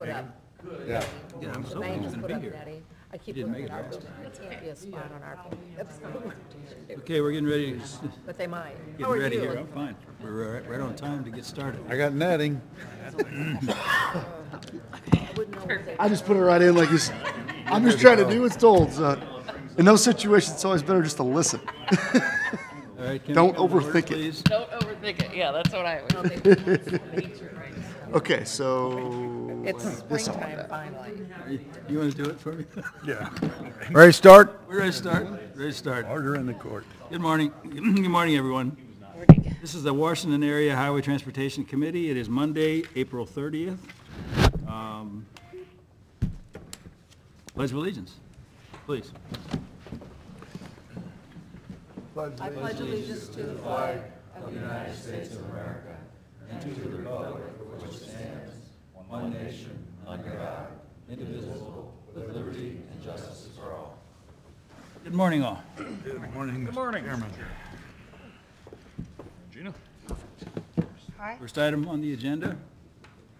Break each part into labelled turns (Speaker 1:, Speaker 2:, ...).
Speaker 1: put up.
Speaker 2: Yeah.
Speaker 3: Yeah, I'm
Speaker 1: The
Speaker 3: so
Speaker 1: bank
Speaker 3: glad
Speaker 1: just
Speaker 3: to
Speaker 1: put
Speaker 3: be
Speaker 1: up
Speaker 3: here.
Speaker 1: netting. I keep
Speaker 3: didn't
Speaker 1: looking
Speaker 3: make
Speaker 1: at
Speaker 3: it
Speaker 1: our, there can't be a spot on our, that's not what we're teaching to.
Speaker 3: Okay, we're getting ready.
Speaker 1: But they might. How
Speaker 3: Getting
Speaker 1: are
Speaker 3: ready
Speaker 1: you?
Speaker 3: here. I'm fine. We're right on time to get started.
Speaker 2: I got netting.
Speaker 1: I wouldn't know what they.
Speaker 4: I just put it right in like this. I'm just trying to do what's told. So in those situations, it's always better just to listen.
Speaker 3: All right, can we
Speaker 4: Don't
Speaker 3: come to order,
Speaker 4: overthink it.
Speaker 3: please?
Speaker 5: Don't overthink it. Yeah, that's what I would.
Speaker 4: Okay, so
Speaker 1: It's
Speaker 4: this
Speaker 1: springtime
Speaker 4: on.
Speaker 1: finally.
Speaker 3: You want to do it for me?
Speaker 2: Yeah. Ready to start?
Speaker 3: We're ready to start. Ready to start.
Speaker 2: Order in the court.
Speaker 3: Good morning. Good morning, everyone. This is the Washington Area Highway Transportation Committee. It is Monday, April 30th. Pledge of allegiance, please.
Speaker 1: I pledge allegiance to the flag of the United States.
Speaker 3: Good morning, all.
Speaker 2: Good morning, Mr. Chairman. Gina?
Speaker 3: First item on the agenda,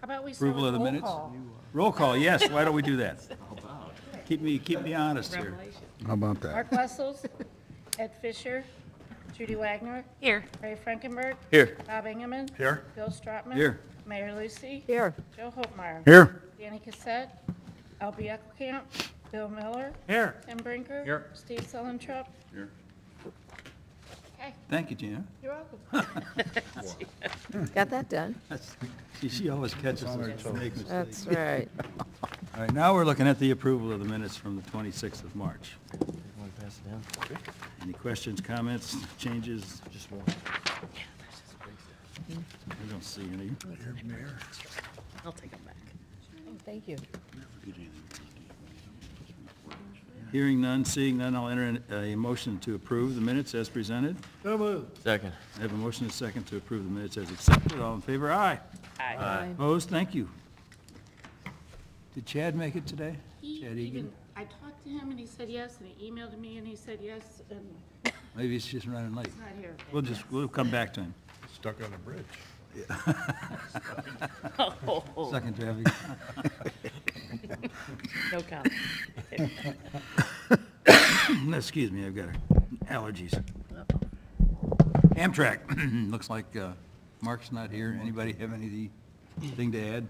Speaker 5: How about we start
Speaker 3: approval of the
Speaker 5: with roll
Speaker 3: minutes.
Speaker 5: call?
Speaker 3: Roll call, yes. Why don't we do that? Keep me honest here.
Speaker 2: How about that?
Speaker 6: Mark Wessels, Ed Fisher, Judy Wagner,
Speaker 5: Here.
Speaker 6: Ray Frankenberg,
Speaker 3: Here.
Speaker 6: Bob Engelman,
Speaker 2: Here.
Speaker 6: Bill Stratman,
Speaker 3: Here.
Speaker 6: Mayor Lucy,
Speaker 1: Here,
Speaker 6: Joe Holtmeyer,
Speaker 2: Here.
Speaker 6: Danny Cassette, Albie Eckelkamp, Bill Miller,
Speaker 2: Here.
Speaker 6: Tim Brinker,
Speaker 2: Here.
Speaker 6: Steve Sullentrop.
Speaker 2: Here.
Speaker 6: Okay,
Speaker 3: Thank you, Gina.
Speaker 6: you're welcome.
Speaker 1: got that done.
Speaker 3: She always catches us when we make mistakes.
Speaker 1: That's right.
Speaker 3: All right, now we're looking at the approval of the minutes from the 26th of March. Any questions, comments, changes? Just one. I don't see any.
Speaker 5: I'll take them back.
Speaker 1: Oh, thank you.
Speaker 3: Hearing none, seeing none, I'll enter a motion to approve the minutes as presented.
Speaker 7: Second.
Speaker 3: I have a motion and a second to approve the minutes as accepted. All in favor, aye.
Speaker 1: Aye.
Speaker 3: Opposed? Thank you. Did Chad make it today?
Speaker 6: He
Speaker 3: Chad
Speaker 6: even, I talked to him and he said yes, and he emailed me and he said yes, and
Speaker 3: Maybe he's just running late.
Speaker 6: he's not here.
Speaker 3: We'll come back to him.
Speaker 2: Stuck on a bridge.
Speaker 3: Second traffic.
Speaker 5: No comment.
Speaker 3: Excuse me, I've got allergies. Amtrak, looks like Mark's not here. Anybody have anything to add?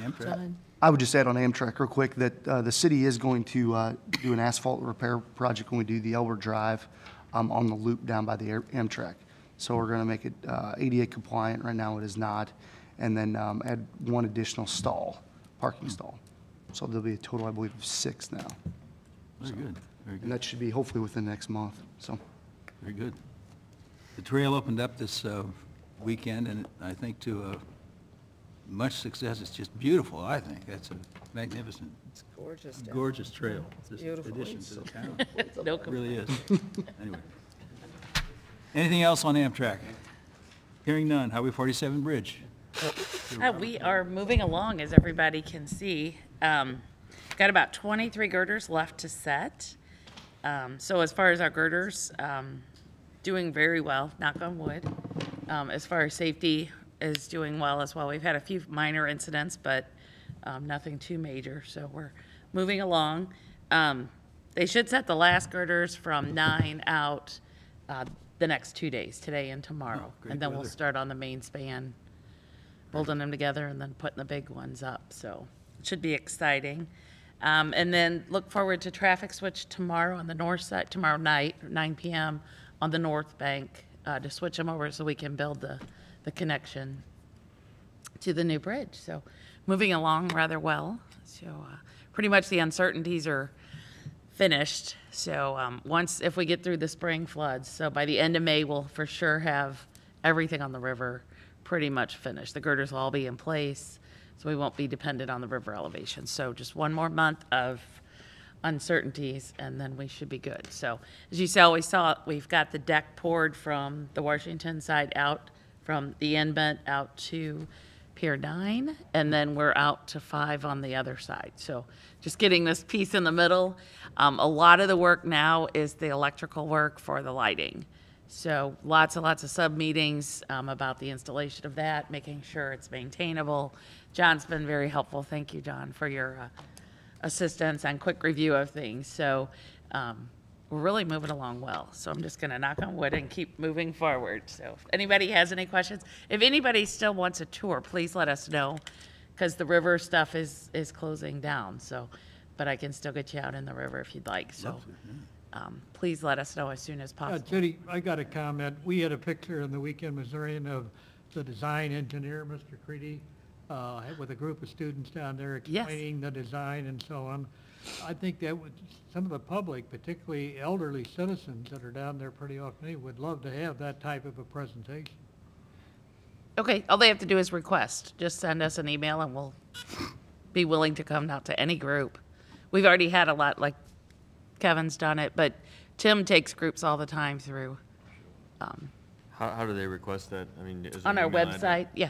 Speaker 3: Amtrak?
Speaker 1: John?
Speaker 4: I would just add on Amtrak real quick that the city is going to do an asphalt repair project when we do the Elbert Drive on the loop down by the Amtrak. So we're going to make it ADA compliant. Right now it is not. And then add one additional stall, parking stall. So there'll be a total, I believe, of 6 now.
Speaker 3: Very good, very
Speaker 4: And
Speaker 3: good,
Speaker 4: that should be hopefully within the next month. So
Speaker 3: very good. The trail opened up this weekend, and I think to much success. It's just beautiful, I think. That's a magnificent,
Speaker 1: It's gorgeous. down
Speaker 3: gorgeous trail. This
Speaker 1: Beautiful.
Speaker 3: addition to the town.
Speaker 5: No
Speaker 3: It
Speaker 5: comment.
Speaker 3: really is. Anyway. Anything else on Amtrak? Hearing none. Highway 47 Bridge.
Speaker 5: We are moving along, as everybody can see. Got about 23 girders left to set. So as far as our girders, doing very well, knock on wood. As far as safety is doing well as well. We've had a few minor incidents, but nothing too major, so we're moving along. They should set the last girders from 9 out the next 2 days, today and tomorrow.
Speaker 3: great
Speaker 5: And then we'll
Speaker 3: weather.
Speaker 5: start on the main span, holding them together and then putting the big ones up, so it should be exciting. And then look forward to traffic switch tomorrow on the north side, tomorrow night, 9 p.m. on the north bank, to switch them over so we can build the connection to the new bridge. So moving along rather well. So pretty much the uncertainties are finished. So if we get through the spring floods, so by the end of May, we'll for sure have everything on the river pretty much finished. The girders will all be in place, so we won't be dependent on the river elevation. So just one more month of uncertainties, and then we should be good. So as you saw, we've got the deck poured from the Washington side out from the inlet out to Pier 9, and then we're out to 5 on the other side. So just getting this piece in the middle. A lot of the work now is the electrical work for the lighting. So lots and lots of sub-meetings about the installation of that, making sure it's maintainable. John's been very helpful. Thank you, John, for your assistance and quick review of things. So we're really moving along well. So I'm just going to knock on wood and keep moving forward. So if anybody has any questions, if anybody still wants a tour, please let us know, because the river stuff is closing down. So, but I can still get you out in the river if you'd like. So please let us know as soon as possible.
Speaker 7: Judy, I got a comment. We had a picture in the Weekend Missourian of the design engineer, Mr. Creedy, with a group of students down there
Speaker 5: Yes.
Speaker 7: explaining the design and so on. I think that would, some of the public, particularly elderly citizens that are down there pretty often, would love to have that type of a presentation.
Speaker 5: Okay, all they have to do is request. Just send us an email and we'll be willing to come out to any group. We've already had a lot, like Kevin's done it, but Tim takes groups all the time through,
Speaker 8: How do they request that? I mean, is there
Speaker 5: on
Speaker 8: an
Speaker 5: our
Speaker 8: email address?
Speaker 5: website, yeah.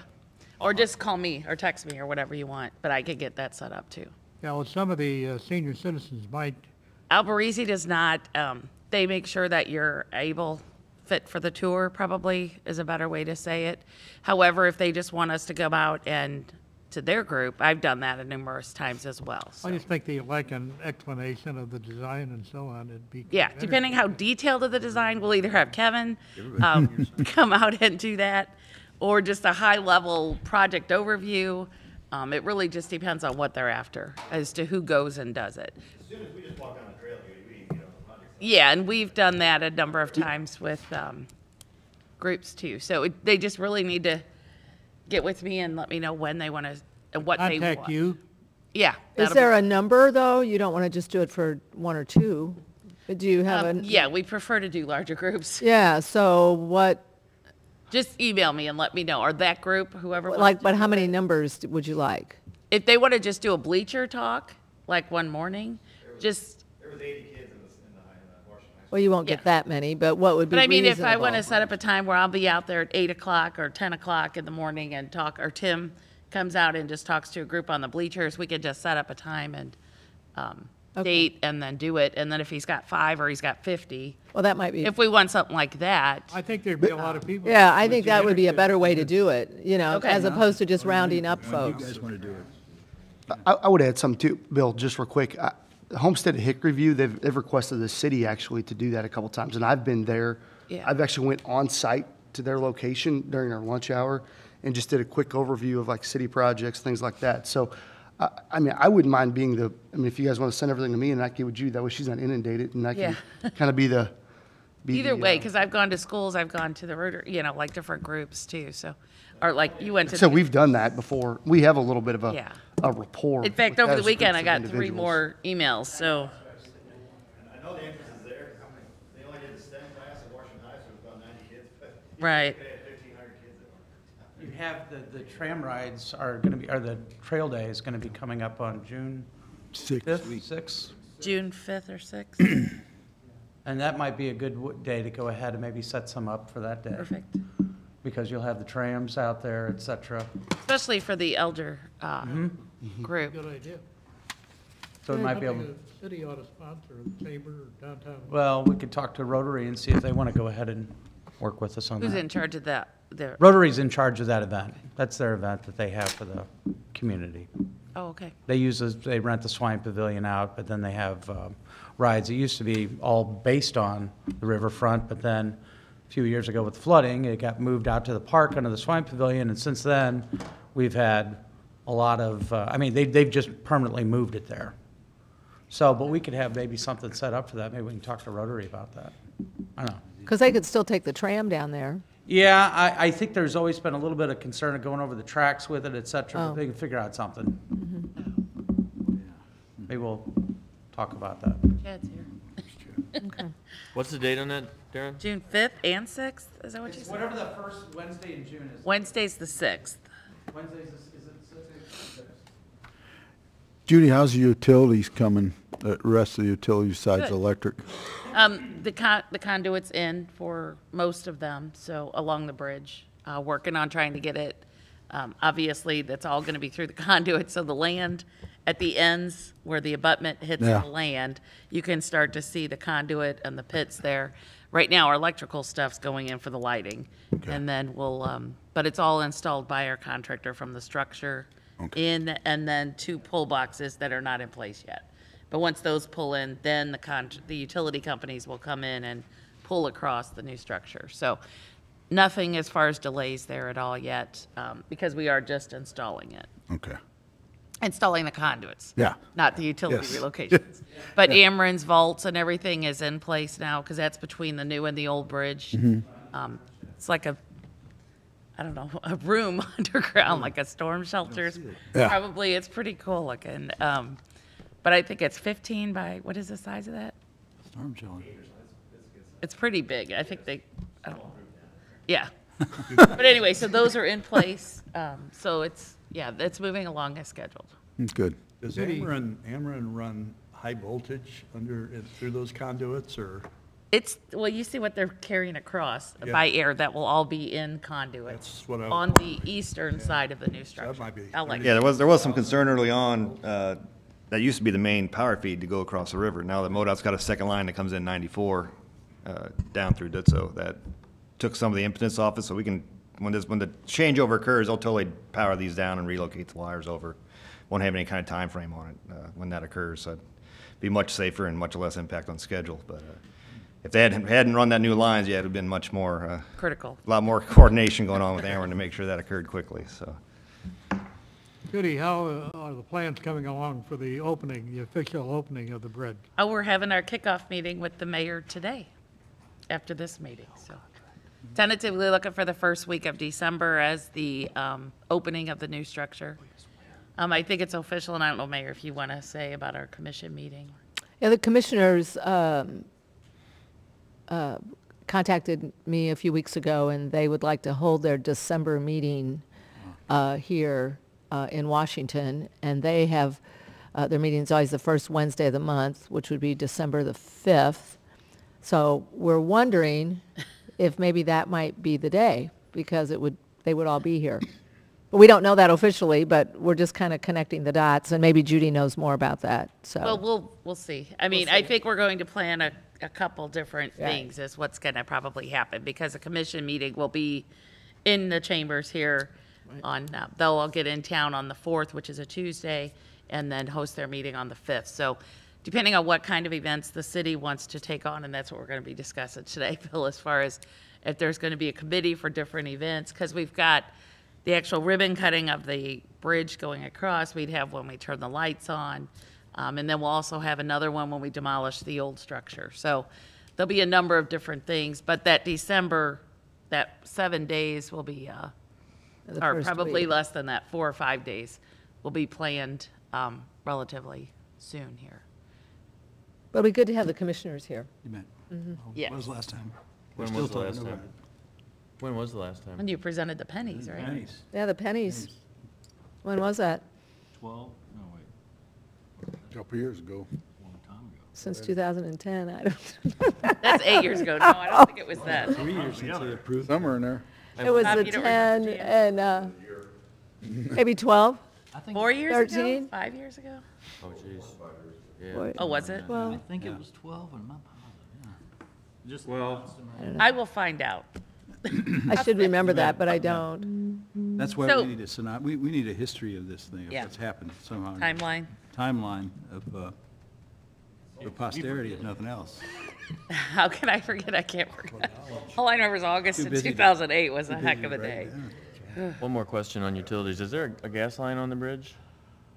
Speaker 5: Or just call me or text me or whatever you want, but I could get that set up too.
Speaker 7: Yeah, well, some of the senior citizens might,
Speaker 5: Alberici does not, they make sure that you're fit for the tour, probably is a better way to say it. However, if they just want us to come out and to their group, I've done that numerous times as well.
Speaker 7: I
Speaker 5: So.
Speaker 7: just think they like an explanation of the design and so on. It'd be.
Speaker 5: Yeah,
Speaker 7: better.
Speaker 5: depending how detailed of the design, we'll either have Kevin come out and do that, or just a high-level project overview. It really just depends on what they're after as to who goes and does it.
Speaker 9: As soon as we just walk down the trail, we can get on the project.
Speaker 5: Yeah, and we've done that a number of times with groups too. So they just really need to get with me and let me know when they want to and what they want.
Speaker 7: Contact you.
Speaker 5: Yeah.
Speaker 1: Is
Speaker 5: that'll
Speaker 1: there a number, though? You don't want to just do it for one or two? Do you have a?
Speaker 5: Yeah, we prefer to do larger groups.
Speaker 1: Yeah, so what,
Speaker 5: Just email me and let me know, or that group, whoever. wants
Speaker 1: like,
Speaker 5: to
Speaker 1: but
Speaker 5: do
Speaker 1: how
Speaker 5: it.
Speaker 1: many numbers would you like?
Speaker 5: If they want to just do a bleacher talk, like one morning, just,
Speaker 9: There was 80 kids in the Washington High School.
Speaker 1: Well, you won't get
Speaker 5: Yeah.
Speaker 1: that many, but what would be
Speaker 5: but I mean, if I want to
Speaker 1: reasonable?
Speaker 5: set up a time where I'll be out there at 8 o'clock or 10 o'clock in the morning and talk, or Tim comes out and just talks to a group on the bleachers, we could just set up a time and date and then do it. And then if he's got 5 or he's got 50,
Speaker 1: Well, that might be,
Speaker 5: if we want something like that,
Speaker 7: I think there'd be a lot of people.
Speaker 1: yeah, I think that would be a better way to do it, you know,
Speaker 5: Okay.
Speaker 1: as opposed to just rounding up
Speaker 2: When
Speaker 1: folks.
Speaker 2: you guys want to do it?
Speaker 4: I would add something too, Bill, just real quick. Homestead at Hickory View, they've requested the city actually to do that a couple times, and I've been there.
Speaker 5: Yeah.
Speaker 4: I've actually went on site to their location during our lunch hour and just did a quick overview of like city projects, things like that. So, I mean, I wouldn't mind being if you guys want to send everything to me and I get with you, that way she's not inundated and I can kind of be the.
Speaker 5: either way, because I've gone to schools, I've gone to the Rotary, you know, like different groups too, so, or like you went to.
Speaker 4: So
Speaker 5: the-
Speaker 4: we've done that before. We have a little bit of
Speaker 5: Yeah.
Speaker 4: a rapport.
Speaker 5: In fact,
Speaker 4: with
Speaker 5: over the
Speaker 4: those
Speaker 5: weekend,
Speaker 4: groups
Speaker 5: I
Speaker 4: of
Speaker 5: got 3
Speaker 4: individuals.
Speaker 5: more emails, so,
Speaker 9: I know the interest is there. They only did the STEM class at Washington High, so it was about 90 kids, but
Speaker 5: right.
Speaker 9: they had 1,500 kids that were.
Speaker 10: You have the tram rides are going to be, or the trail day is going to be coming up on June 5th, 6th.
Speaker 5: June 5th or 6th,
Speaker 10: And that might be a good day to go ahead and maybe set some up for that day.
Speaker 5: perfect.
Speaker 10: Because you'll have the trams out there, et cetera.
Speaker 5: Especially for the elder group.
Speaker 7: Good idea.
Speaker 10: So it might be able,
Speaker 7: Something the city ought to sponsor, the chamber or downtown.
Speaker 10: well, we could talk to Rotary and see if they want to go ahead and work with us on
Speaker 5: Who's
Speaker 10: that.
Speaker 5: in charge of that?
Speaker 10: Rotary's in charge of that event. That's their event that they have for the community.
Speaker 5: Oh, okay.
Speaker 10: They rent the Swine Pavilion out, but then they have rides. It used to be all based on the riverfront, but then a few years ago with flooding, it got moved out to the park under the Swine Pavilion, and since then, we've had a lot of, they've just permanently moved it there. So, but we could have maybe something set up for that. Maybe we can talk to Rotary about that. I don't know.
Speaker 1: Because they could still take the tram down there.
Speaker 10: Yeah, I think there's always been a little bit of concern of going over the tracks with it, et cetera,
Speaker 1: Oh.
Speaker 10: but they can figure out something. Maybe we'll talk about that.
Speaker 5: Chad's here.
Speaker 8: What's the date on that, Darren?
Speaker 5: June 5th and 6th, is that what you said?
Speaker 10: Whatever the first Wednesday in June is.
Speaker 5: Wednesday's the 6th.
Speaker 10: Wednesday's, is it 6th?
Speaker 2: Judy, how's the utilities coming, the rest of the utilities besides
Speaker 5: Good.
Speaker 2: electric?
Speaker 5: The conduit's in for most of them, so along the bridge, working on trying to get it Obviously, that's all going to be through the conduit, so the land at the ends where the abutment hits
Speaker 2: Yeah.
Speaker 5: the land, you can start to see the conduit and the pits there. Right now, our electrical stuff's going in for the lighting. And then we'll, but it's all installed by our contractor from the structure in, and then 2 pull boxes that are not in place yet. But once those pull in, then the utility companies will come in and pull across the new structure. So nothing as far as delays there at all yet, because we are just installing it.
Speaker 2: Okay.
Speaker 5: Installing the conduits.
Speaker 2: Yeah.
Speaker 5: Not the utility
Speaker 2: Yes.
Speaker 5: relocations. But Ameren's vaults and everything is in place now, because that's between the new and the old bridge. It's like a room underground, like a storm shelter.
Speaker 2: Yeah.
Speaker 5: Probably, it's pretty cool looking. But I think it's 15 by, what is the size of that?
Speaker 3: Storm shelter.
Speaker 5: It's pretty big. I think I don't know. Yeah. But anyway, so those are in place. So it's moving along as scheduled.
Speaker 2: Good.
Speaker 11: Does
Speaker 7: City-
Speaker 11: Ameren run high voltage through those conduits, or?
Speaker 5: Well, you see what they're carrying across
Speaker 11: Yeah.
Speaker 5: by air, that will all be in conduit.
Speaker 11: That's what I-
Speaker 5: On the eastern side of the new structure.
Speaker 11: might be
Speaker 5: I'll let
Speaker 9: Yeah,
Speaker 5: you-
Speaker 9: there was some concern early on, that used to be the main power feed to go across the river. Now that MoDOT's got a second line that comes in 94, down through Ditso, that took some of the impotence off it, so we can, when the changeover occurs, they'll totally power these down and relocate the wires over. Won't have any kind of time frame on it, when that occurs, so it'd be much safer and much less impact on schedule, but, if they hadn't run that new lines yet, it'd been much more,
Speaker 5: Critical.
Speaker 9: a lot more coordination going on with Ameren to make sure that occurred quickly, so.
Speaker 7: Judy, how are the plans coming along for the opening, the official opening of the bridge?
Speaker 5: Oh, we're having our kickoff meeting with the mayor today, after this meeting, so. Tentatively looking for the first week of December as the opening of the new structure. I think it's official, and I don't know, Mayor, if you want to say about our commission meeting.
Speaker 1: Yeah, the commissioners contacted me a few weeks ago, and they would like to hold their December meeting here in Washington. And they have, their meeting's always the first Wednesday of the month, which would be December the 5th. So we're wondering if maybe that might be the day, because they would all be here. But we don't know that officially, but we're just kind of connecting the dots, and maybe Judy knows more about that, so.
Speaker 5: Well, we'll see. I mean, I think we're going to plan a couple different
Speaker 1: Right.
Speaker 5: things is what's going to probably happen, because a commission meeting will be in the chambers here on, they'll all get in town on the 4th, which is a Tuesday, and then host their meeting on the 5th. So depending on what kind of events the city wants to take on, and that's what we're going to be discussing today, Phil, as far as if there's going to be a committee for different events, because we've got the actual ribbon cutting of the bridge going across. We'd have when we turn the lights on. And then we'll also have another one when we demolish the old structure. So there'll be a number of different things, but that December, that 7 days will be,
Speaker 1: The
Speaker 5: or
Speaker 1: first
Speaker 5: probably
Speaker 1: week.
Speaker 5: less than that, 4 or 5 days will be planned relatively soon here.
Speaker 1: But it'd be good to have the commissioners here.
Speaker 3: You bet.
Speaker 5: Yes.
Speaker 3: When was the last time? We're
Speaker 8: When
Speaker 3: still
Speaker 8: was the
Speaker 3: talking
Speaker 8: last
Speaker 3: about
Speaker 8: time? When was the last time?
Speaker 5: When you presented the pennies, right?
Speaker 3: pennies.
Speaker 1: Yeah, the pennies. When was that?
Speaker 8: 12? No, wait,
Speaker 2: A couple years ago.
Speaker 8: long time ago.
Speaker 1: Since 2010, I don't.
Speaker 5: That's 8 years ago. No, I don't think it was that.
Speaker 3: 3 years since they approved.
Speaker 2: Somewhere in there.
Speaker 1: It was
Speaker 5: Bob,
Speaker 1: the
Speaker 5: you don't
Speaker 1: 10
Speaker 5: remember,
Speaker 1: and, maybe 12?
Speaker 5: 4 years ago?
Speaker 1: 13?
Speaker 5: 5 years ago?
Speaker 8: Oh, jeez. Yeah.
Speaker 1: Or-
Speaker 5: Oh, was it?
Speaker 1: Well,
Speaker 3: I think it was 12, and I'm not positive, yeah.
Speaker 8: Well,
Speaker 5: I will find out.
Speaker 1: I should remember that, but I don't.
Speaker 3: That's why
Speaker 5: So-
Speaker 3: we need we need a history of this thing, of
Speaker 5: Yeah.
Speaker 3: what's happened somehow.
Speaker 5: Timeline?
Speaker 3: Timeline of, for posterity, if nothing else.
Speaker 5: How can I forget? I can't forget. All I remember is August
Speaker 3: Too
Speaker 5: of
Speaker 3: busy to-
Speaker 5: 2008 was a
Speaker 3: Too
Speaker 5: heck
Speaker 3: busy
Speaker 5: of a
Speaker 3: to write
Speaker 5: day.
Speaker 3: it down.
Speaker 8: one more question on utilities. Is there a gas line on the bridge?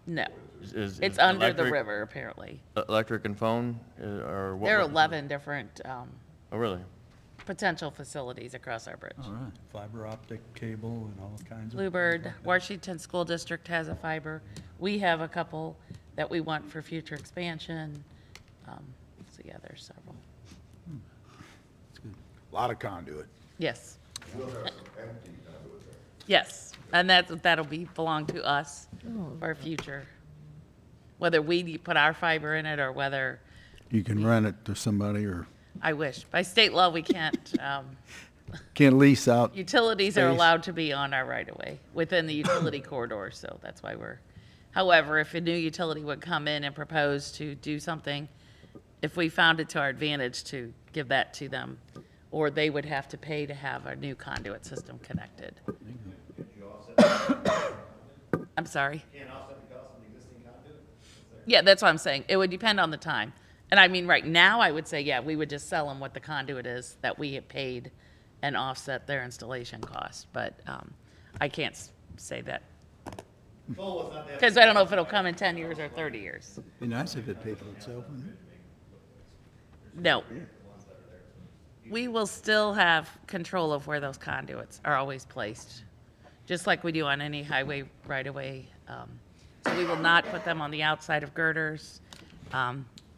Speaker 5: No,
Speaker 8: Is
Speaker 5: it's under the
Speaker 8: electric-
Speaker 5: river, apparently.
Speaker 8: Electric and phone, or what?
Speaker 5: There are
Speaker 8: what-
Speaker 5: 11 different
Speaker 8: Oh, really?
Speaker 5: potential facilities across our bridge.
Speaker 3: All right.
Speaker 11: Fiber optic cable and all kinds of.
Speaker 5: Bluebird, Washington School District has a fiber. We have a couple that we want for future expansion. So yeah, there's several.
Speaker 2: A lot of conduit.
Speaker 5: Yes. Yes, and that'll belong to us for future. Whether we put our fiber in it or whether,
Speaker 2: You can rent it to somebody or,
Speaker 5: I wish. By state law, we can't
Speaker 2: Can't lease out.
Speaker 5: Utilities are
Speaker 2: space.
Speaker 5: allowed to be on our right-of-way, within the utility corridor, so that's why however, if a new utility would come in and propose to do something, if we found it to our advantage to give that to them, or they would have to pay to have a new conduit system connected. I'm sorry? Yeah, that's what I'm saying. It would depend on the time. And I mean, right now, I would say, yeah, we would just sell them what the conduit is that we have paid and offset their installation cost. But I can't say that. Because I don't know if it'll come in 10 years or 30 years.
Speaker 3: Be nice if it paid for itself, wouldn't it?
Speaker 5: No. We will still have control of where those conduits are always placed, just like we do on any highway right-of-way. So we will not put them on the outside of girders,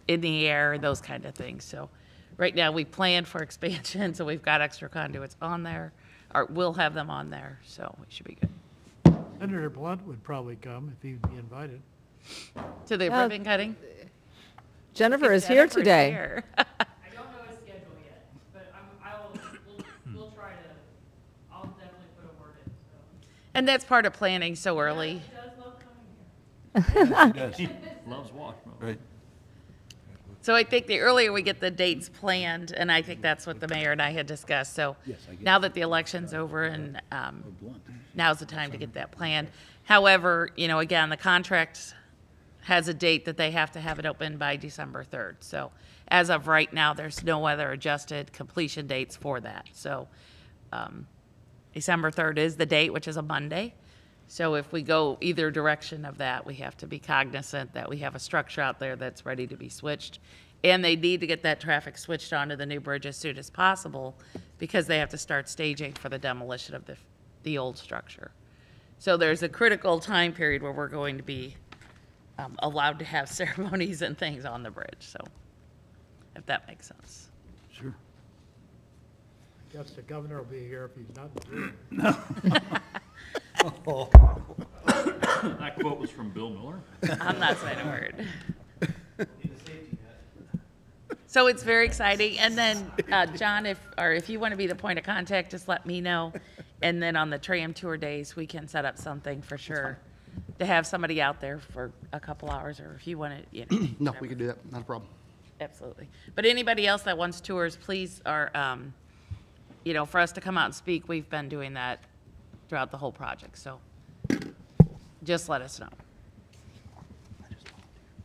Speaker 5: in the air, those kind of things. So right now, we plan for expansion, so we've got extra conduits on there, or we'll have them on there, so we should be good.
Speaker 7: Senator Blunt would probably come if he'd be invited.
Speaker 5: To the ribbon cutting?
Speaker 1: Jennifer is here
Speaker 5: Jennifer's
Speaker 1: today.
Speaker 5: here.
Speaker 12: I don't know his schedule yet, but we'll try to, I'll definitely put a word in, so.
Speaker 5: And that's part of planning so early.
Speaker 12: He does love coming here.
Speaker 3: Yes, he does.
Speaker 8: Loves Washington.
Speaker 3: Right.
Speaker 5: So I think the earlier we get the dates planned, and I think that's what the mayor and I had discussed. So
Speaker 3: Yes, I get
Speaker 5: now that the election's over and now's the time to get that planned. However, you know, again, the contract has a date that they have to have it open by December 3rd. So as of right now, there's no other adjusted completion dates for that. So December 3rd is the date, which is a Monday. So if we go either direction of that, we have to be cognizant that we have a structure out there that's ready to be switched. And they need to get that traffic switched onto the new bridge as soon as possible because they have to start staging for the demolition of the old structure. So there's a critical time period where we're going to be allowed to have ceremonies and things on the bridge. So if that makes sense.
Speaker 3: Sure.
Speaker 7: I guess the governor will be here if he's not in the room.
Speaker 8: That quote was from Bill Miller.
Speaker 5: I'm not saying a word. So it's very exciting. And then, John, if you want to be the point of contact, just let me know. And then on the tram tour days, we can set up something for sure to have somebody out there for a couple hours, or if you want to, you know.
Speaker 4: No,
Speaker 5: whatever.
Speaker 4: we can do that, not a problem.
Speaker 5: Absolutely. But anybody else that wants tours, please you know, for us to come out and speak, we've been doing that throughout the whole project. So just let us know.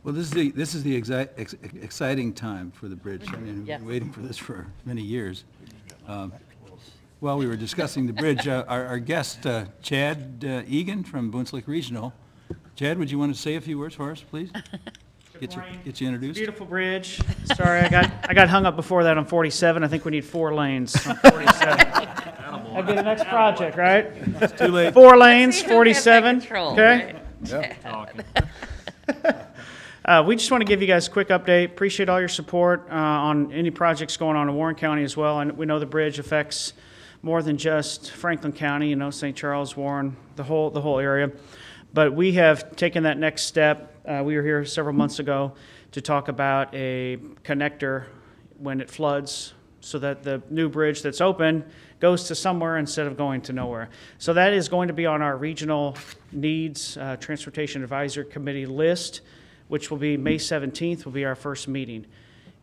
Speaker 3: Well, this is the exciting time for the bridge. I mean, we've
Speaker 5: Yes.
Speaker 3: been waiting for this for many years. While we were discussing the bridge, our guest, Chad Egan from Boone Lake Regional. Chad, would you want to say a few words for us, please? Get you introduced.
Speaker 13: Beautiful bridge. Sorry, I got hung up before that on 47. I think we need 4 lanes on 47. That'd be the next project, right?
Speaker 3: It's too late.
Speaker 13: 4 lanes,
Speaker 5: See who has that
Speaker 13: 47.
Speaker 5: control,
Speaker 13: Okay.
Speaker 5: right?
Speaker 13: We just want to give you guys a quick update. Appreciate all your support on any projects going on in Warren County as well. And we know the bridge affects more than just Franklin County, you know, St. Charles, Warren, the whole area. But we have taken that next step. We were here several months ago to talk about a connector when it floods so that the new bridge that's open goes to somewhere instead of going to nowhere. So that is going to be on our regional needs Transportation Advisory Committee list, which will be May 17th will be our first meeting.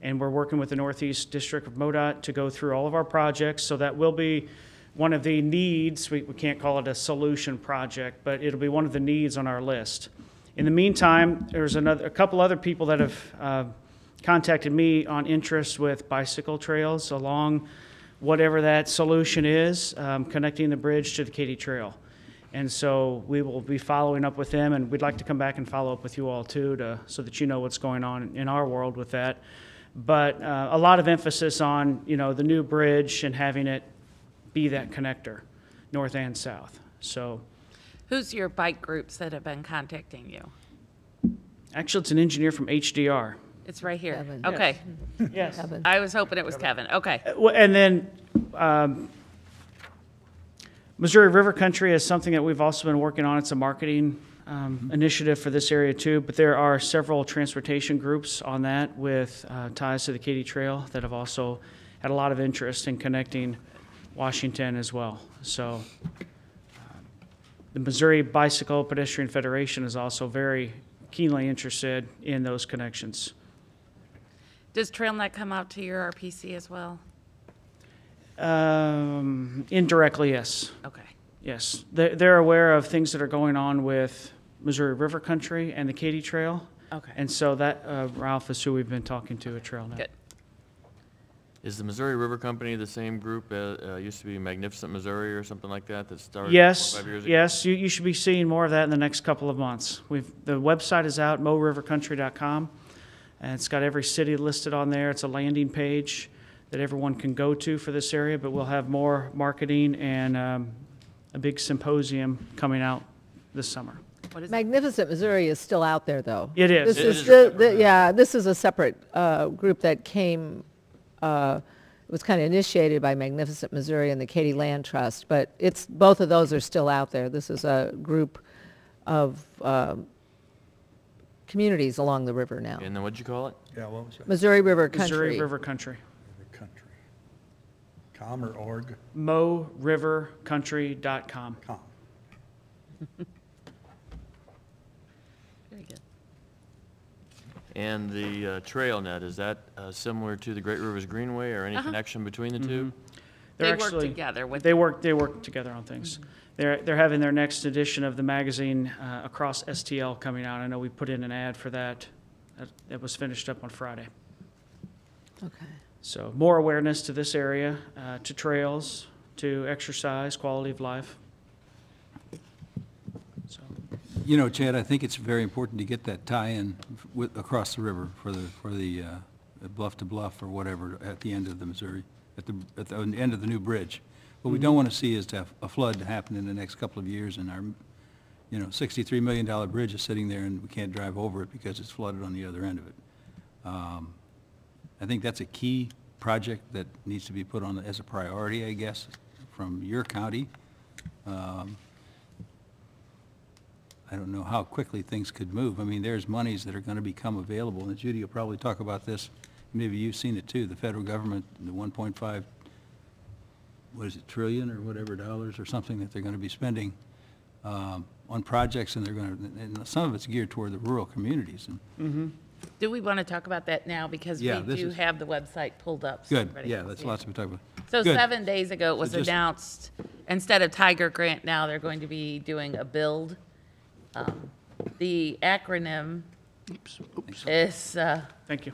Speaker 13: And we're working with the Northeast District of MoDOT to go through all of our projects. So that will be one of the needs. We can't call it a solution project, but it'll be one of the needs on our list. In the meantime, there's a couple other people that have contacted me on interest with bicycle trails along whatever that solution is, connecting the bridge to the Katy Trail. And so we will be following up with them, and we'd like to come back and follow up with you all too, so that you know what's going on in our world with that. But a lot of emphasis on, you know, the new bridge and having it be that connector, north and south. So
Speaker 5: Who's your bike groups that have been contacting you?
Speaker 13: actually, it's an engineer from HDR.
Speaker 5: It's right here.
Speaker 1: Kevin.
Speaker 5: Okay.
Speaker 13: Yes.
Speaker 1: Kevin.
Speaker 5: I was hoping it was Kevin. Okay.
Speaker 13: And then Missouri River Country is something that we've also been working on. It's a marketing initiative for this area too, but there are several transportation groups on that with ties to the Katy Trail that have also had a lot of interest in connecting Washington as well. So the Missouri Bicycle Pedestrian Federation is also very keenly interested in those connections.
Speaker 5: Does TrailNet come out to your RPC as well?
Speaker 13: Indirectly, yes.
Speaker 5: Okay.
Speaker 13: Yes. They're aware of things that are going on with Missouri River Country and the Katy Trail.
Speaker 5: Okay.
Speaker 13: And so that, Ralph is who we've been talking to at TrailNet.
Speaker 5: Good.
Speaker 8: Is the Missouri River Company the same group, used to be Magnificent Missouri or something like that, that started 4
Speaker 13: Yes,
Speaker 8: or 5 years ago?
Speaker 13: yes, you should be seeing more of that in the next couple of months. The website is out, morivercountry.com, and it's got every city listed on there. It's a landing page that everyone can go to for this area, but we'll have more marketing and a big symposium coming out this summer.
Speaker 5: What is it?
Speaker 1: Magnificent Missouri is still out there, though.
Speaker 13: It is.
Speaker 1: This
Speaker 8: It
Speaker 1: is
Speaker 8: is a separate
Speaker 1: yeah, this is a separate group that came, it was kind of initiated by Magnificent Missouri and the Katy Land Trust, but it's, both of those are still out there. This is a group of communities along the river now.
Speaker 8: And then what'd you call it?
Speaker 11: Yeah, what was that?
Speaker 1: Missouri River Country.
Speaker 13: Missouri River Country.
Speaker 11: River Country. Com or org?
Speaker 13: morivercountry.com.
Speaker 11: Com.
Speaker 5: Very good.
Speaker 8: And the trail net, is that similar to the Great Rivers Greenway or any connection between the two?
Speaker 5: They
Speaker 13: They're
Speaker 5: work
Speaker 13: actually-
Speaker 5: together with.
Speaker 13: They work together on things. They're having their next edition of the magazine, Across STL, coming out. I know we put in an ad for that. That was finished up on Friday.
Speaker 1: Okay.
Speaker 13: So more awareness to this area, to trails, to exercise, quality of life. So,
Speaker 3: You know, Chad, I think it's very important to get that tie-in across the river for the bluff to bluff or whatever at the end of the Missouri, at the end of the new bridge. What we don't want to see is to have a flood happen in the next couple of years and our, $63 million bridge is sitting there and we can't drive over it because it's flooded on the other end of it. I think that's a key project that needs to be put on as a priority, I guess, from your county. I don't know how quickly things could move. I mean, there's monies that are going to become available, and Judy will probably talk about this. Maybe you've seen it too. The federal government, the 1.5, what is it, trillion or whatever dollars or something that they're going to be spending on projects, and and some of it's geared toward the rural communities. And
Speaker 5: Do we want to talk about that now? Because
Speaker 3: Yeah,
Speaker 5: we
Speaker 3: this
Speaker 5: do
Speaker 3: is-
Speaker 5: have the website pulled up. so
Speaker 3: Good,
Speaker 5: everybody
Speaker 3: yeah,
Speaker 5: can
Speaker 3: that's
Speaker 5: see it.
Speaker 3: lots to talk about.
Speaker 5: So
Speaker 3: Good.
Speaker 5: 7 days ago, it was
Speaker 3: So just-
Speaker 5: announced, instead of Tiger Grant, now they're going to be doing a build. The acronym is,
Speaker 13: thank you.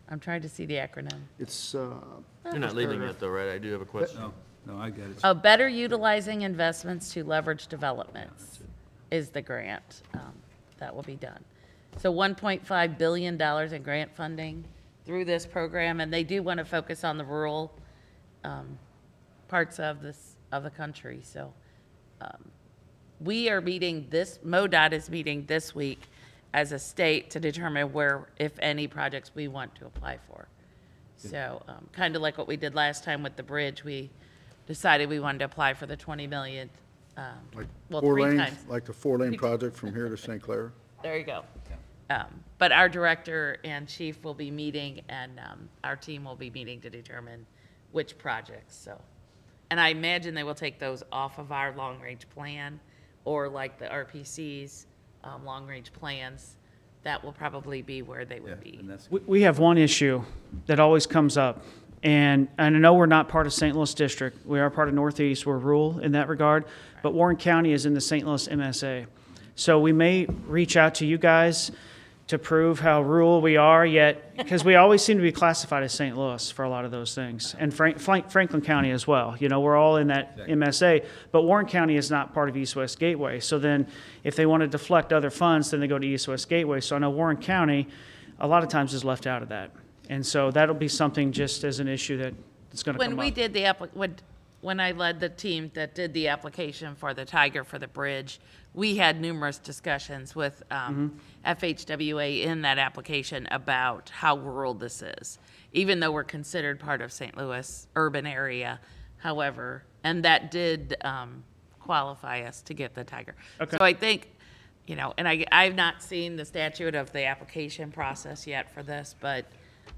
Speaker 5: I'm trying to see the acronym.
Speaker 4: It's,
Speaker 8: You're not leaving yet, though, right? I do have a question.
Speaker 3: No, I got it.
Speaker 5: Better utilizing investments to leverage developments is the grant that will be done. So $1.5 billion in grant funding through this program, and they do want to focus on the rural parts of the country. So we are meeting MoDOT is meeting this week as a state to determine where, if any, projects we want to apply for. So kind of like what we did last time with the bridge, we decided we wanted to apply for the 20 million,
Speaker 2: Like
Speaker 5: well,
Speaker 2: four
Speaker 5: 3
Speaker 2: lanes,
Speaker 5: times.
Speaker 2: like the 4-lane project from here to St. Clair?
Speaker 5: There you go. But our director and chief will be meeting, and our team will be meeting to determine which projects, so. And I imagine they will take those off of our long-range plan, or like the RPC's long-range plans. That will probably be where they would be.
Speaker 3: And that's
Speaker 13: We have one issue that always comes up, and I know we're not part of St. Louis District. We are part of Northeast. We're rural in that regard, but Warren County is in the St. Louis MSA. So we may reach out to you guys to prove how rural we are, yet, because we always seem to be classified as St. Louis for a lot of those things, and Franklin County as well. We're all in that MSA, but Warren County is not part of East-West Gateway. So then, if they want to deflect other funds, then they go to East-West Gateway. So I know Warren County, a lot of times, is left out of that. And so that'll be something just as an issue that's going to come
Speaker 5: When
Speaker 13: up.
Speaker 5: we did when I led the team that did the application for the Tiger for the bridge, we had numerous discussions with FHWA in that application about how rural this is, even though we're considered part of St. Louis urban area. However, and that did qualify us to get the Tiger.
Speaker 13: Okay.
Speaker 5: So I think, and I've not seen the statute of the application process yet for this, but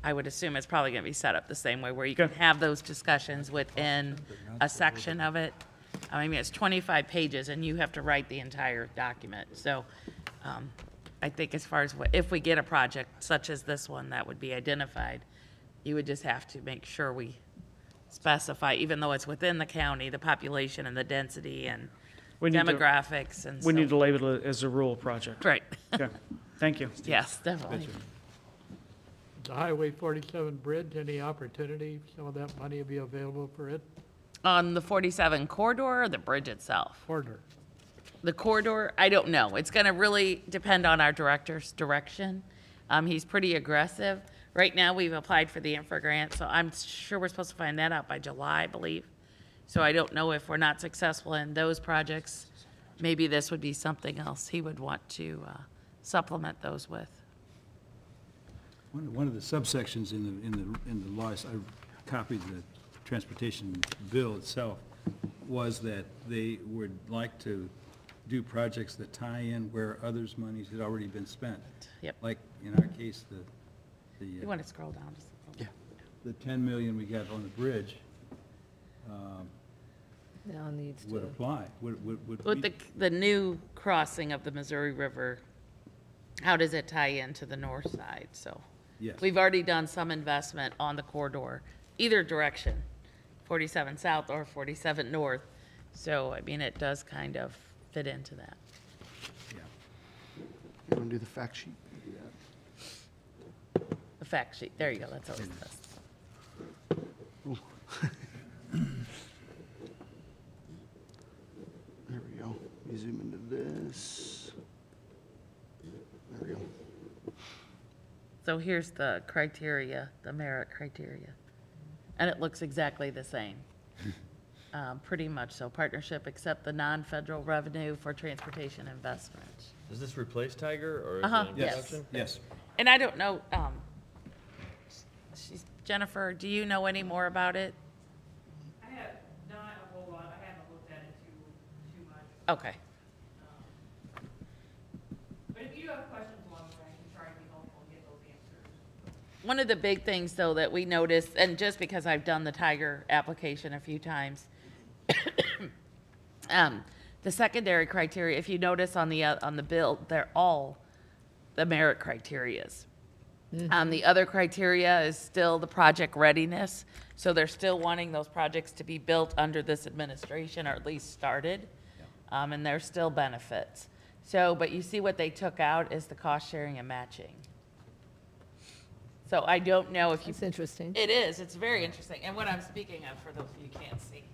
Speaker 5: I would assume it's probably going to be set up the same way, where you can have those discussions within a section of it. I mean, it's 25 pages, and you have to write the entire document. So I think as far as if we get a project such as this one that would be identified, you would just have to make sure we specify, even though it's within the county, the population and the density and demographics and
Speaker 13: We
Speaker 5: so-
Speaker 13: need to label it as a rural project.
Speaker 5: Right.
Speaker 13: Okay, thank you.
Speaker 5: Yes, definitely.
Speaker 7: The Highway 47 bridge, any opportunity, some of that money will be available for it?
Speaker 5: On the 47 corridor or the bridge itself?
Speaker 7: Corridor.
Speaker 5: The corridor, I don't know. It's going to really depend on our director's direction. He's pretty aggressive. Right now, we've applied for the infra grant, so I'm sure we're supposed to find that out by July, I believe. So I don't know if we're not successful in those projects, maybe this would be something else he would want to supplement those with.
Speaker 3: One of the subsections in the laws, I copied the transportation bill itself, was that they would like to do projects that tie in where others' monies had already been spent.
Speaker 5: Yep.
Speaker 3: Like in our case,
Speaker 5: You want to scroll down just a little bit?
Speaker 3: the 10 million we got on the bridge
Speaker 1: Now needs
Speaker 3: would
Speaker 1: to,
Speaker 3: apply. Would
Speaker 5: With
Speaker 3: we-
Speaker 5: the new crossing of the Missouri River, how does it tie into the north side? So
Speaker 3: Yes.
Speaker 5: we've already done some investment on the corridor, either direction, 47 south or 47 north. So, I mean, it does kind of fit into that.
Speaker 3: Yeah.
Speaker 4: You want to do the fact sheet?
Speaker 5: The fact sheet, there you go, that's always the best.
Speaker 4: There we go. We zoom into this. There we go.
Speaker 5: So here's the criteria, the merit criteria. And it looks exactly the same. Pretty much so. Partnership accept the non-federal revenue for transportation investment.
Speaker 8: Does this replace Tiger, or is
Speaker 5: Uh-huh,
Speaker 8: it an
Speaker 5: yes.
Speaker 8: introduction?
Speaker 3: Yes.
Speaker 5: And I don't know, Jennifer, do you know any more about it?
Speaker 12: I have not a whole lot, I haven't looked at it too much.
Speaker 5: Okay.
Speaker 12: But if you do have questions along the way, I can try to be helpful and get those answers.
Speaker 5: One of the big things, though, that we noticed, and just because I've done the Tiger application a few times, the secondary criteria, if you notice on the bill, they're all the merit criterias. The other criteria is still the project readiness, so they're still wanting those projects to be built under this administration, or at least started, and there's still benefits. So, but you see what they took out is the cost sharing and matching. So I don't know if you.
Speaker 1: it's interesting.
Speaker 5: It is, it's very interesting. And what I'm speaking of, for those of you who can't see,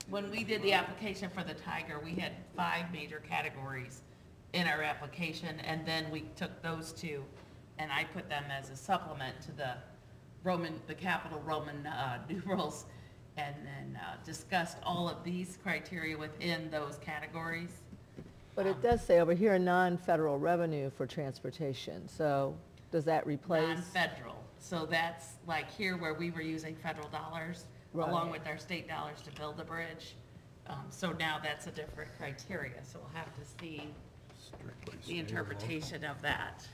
Speaker 5: when we did the application for the Tiger, we had 5 major categories in our application, and then we took those 2, and I put them as a supplement to the capital Roman numerals, and then discussed all of these criteria within those categories.
Speaker 1: But it does say over here, non-federal revenue for transportation. So does that replace?
Speaker 5: Non-federal. So that's like here where we were using federal dollars along
Speaker 1: Right.
Speaker 5: with our state dollars to build the bridge. So now that's a different criteria. So we'll have to see the interpretation of that.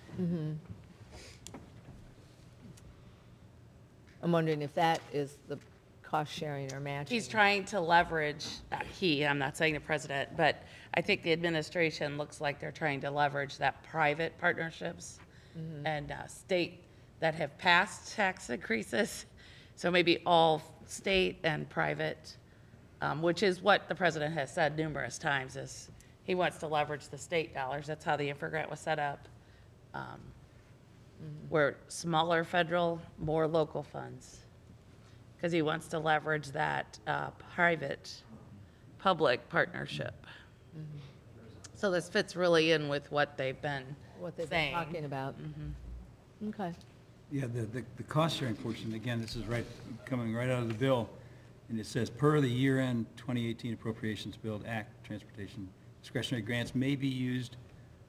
Speaker 1: I'm wondering if that is the cost sharing or matching.
Speaker 5: He's trying to leverage, I'm not saying the president, but I think the administration looks like they're trying to leverage that private partnerships and state that have passed tax increases. So maybe all state and private, which is what the president has said numerous times, is he wants to leverage the state dollars. That's how the infra grant was set up. Where smaller federal, more local funds. Because he wants to leverage that private-public partnership. So this fits really in with what they've been
Speaker 1: What they've been
Speaker 5: saying.
Speaker 1: talking about. Okay.
Speaker 3: Yeah, the cost sharing portion, again, this is coming right out of the bill, and it says, per the year-end 2018 Appropriations Bill Act, transportation discretionary grants may be used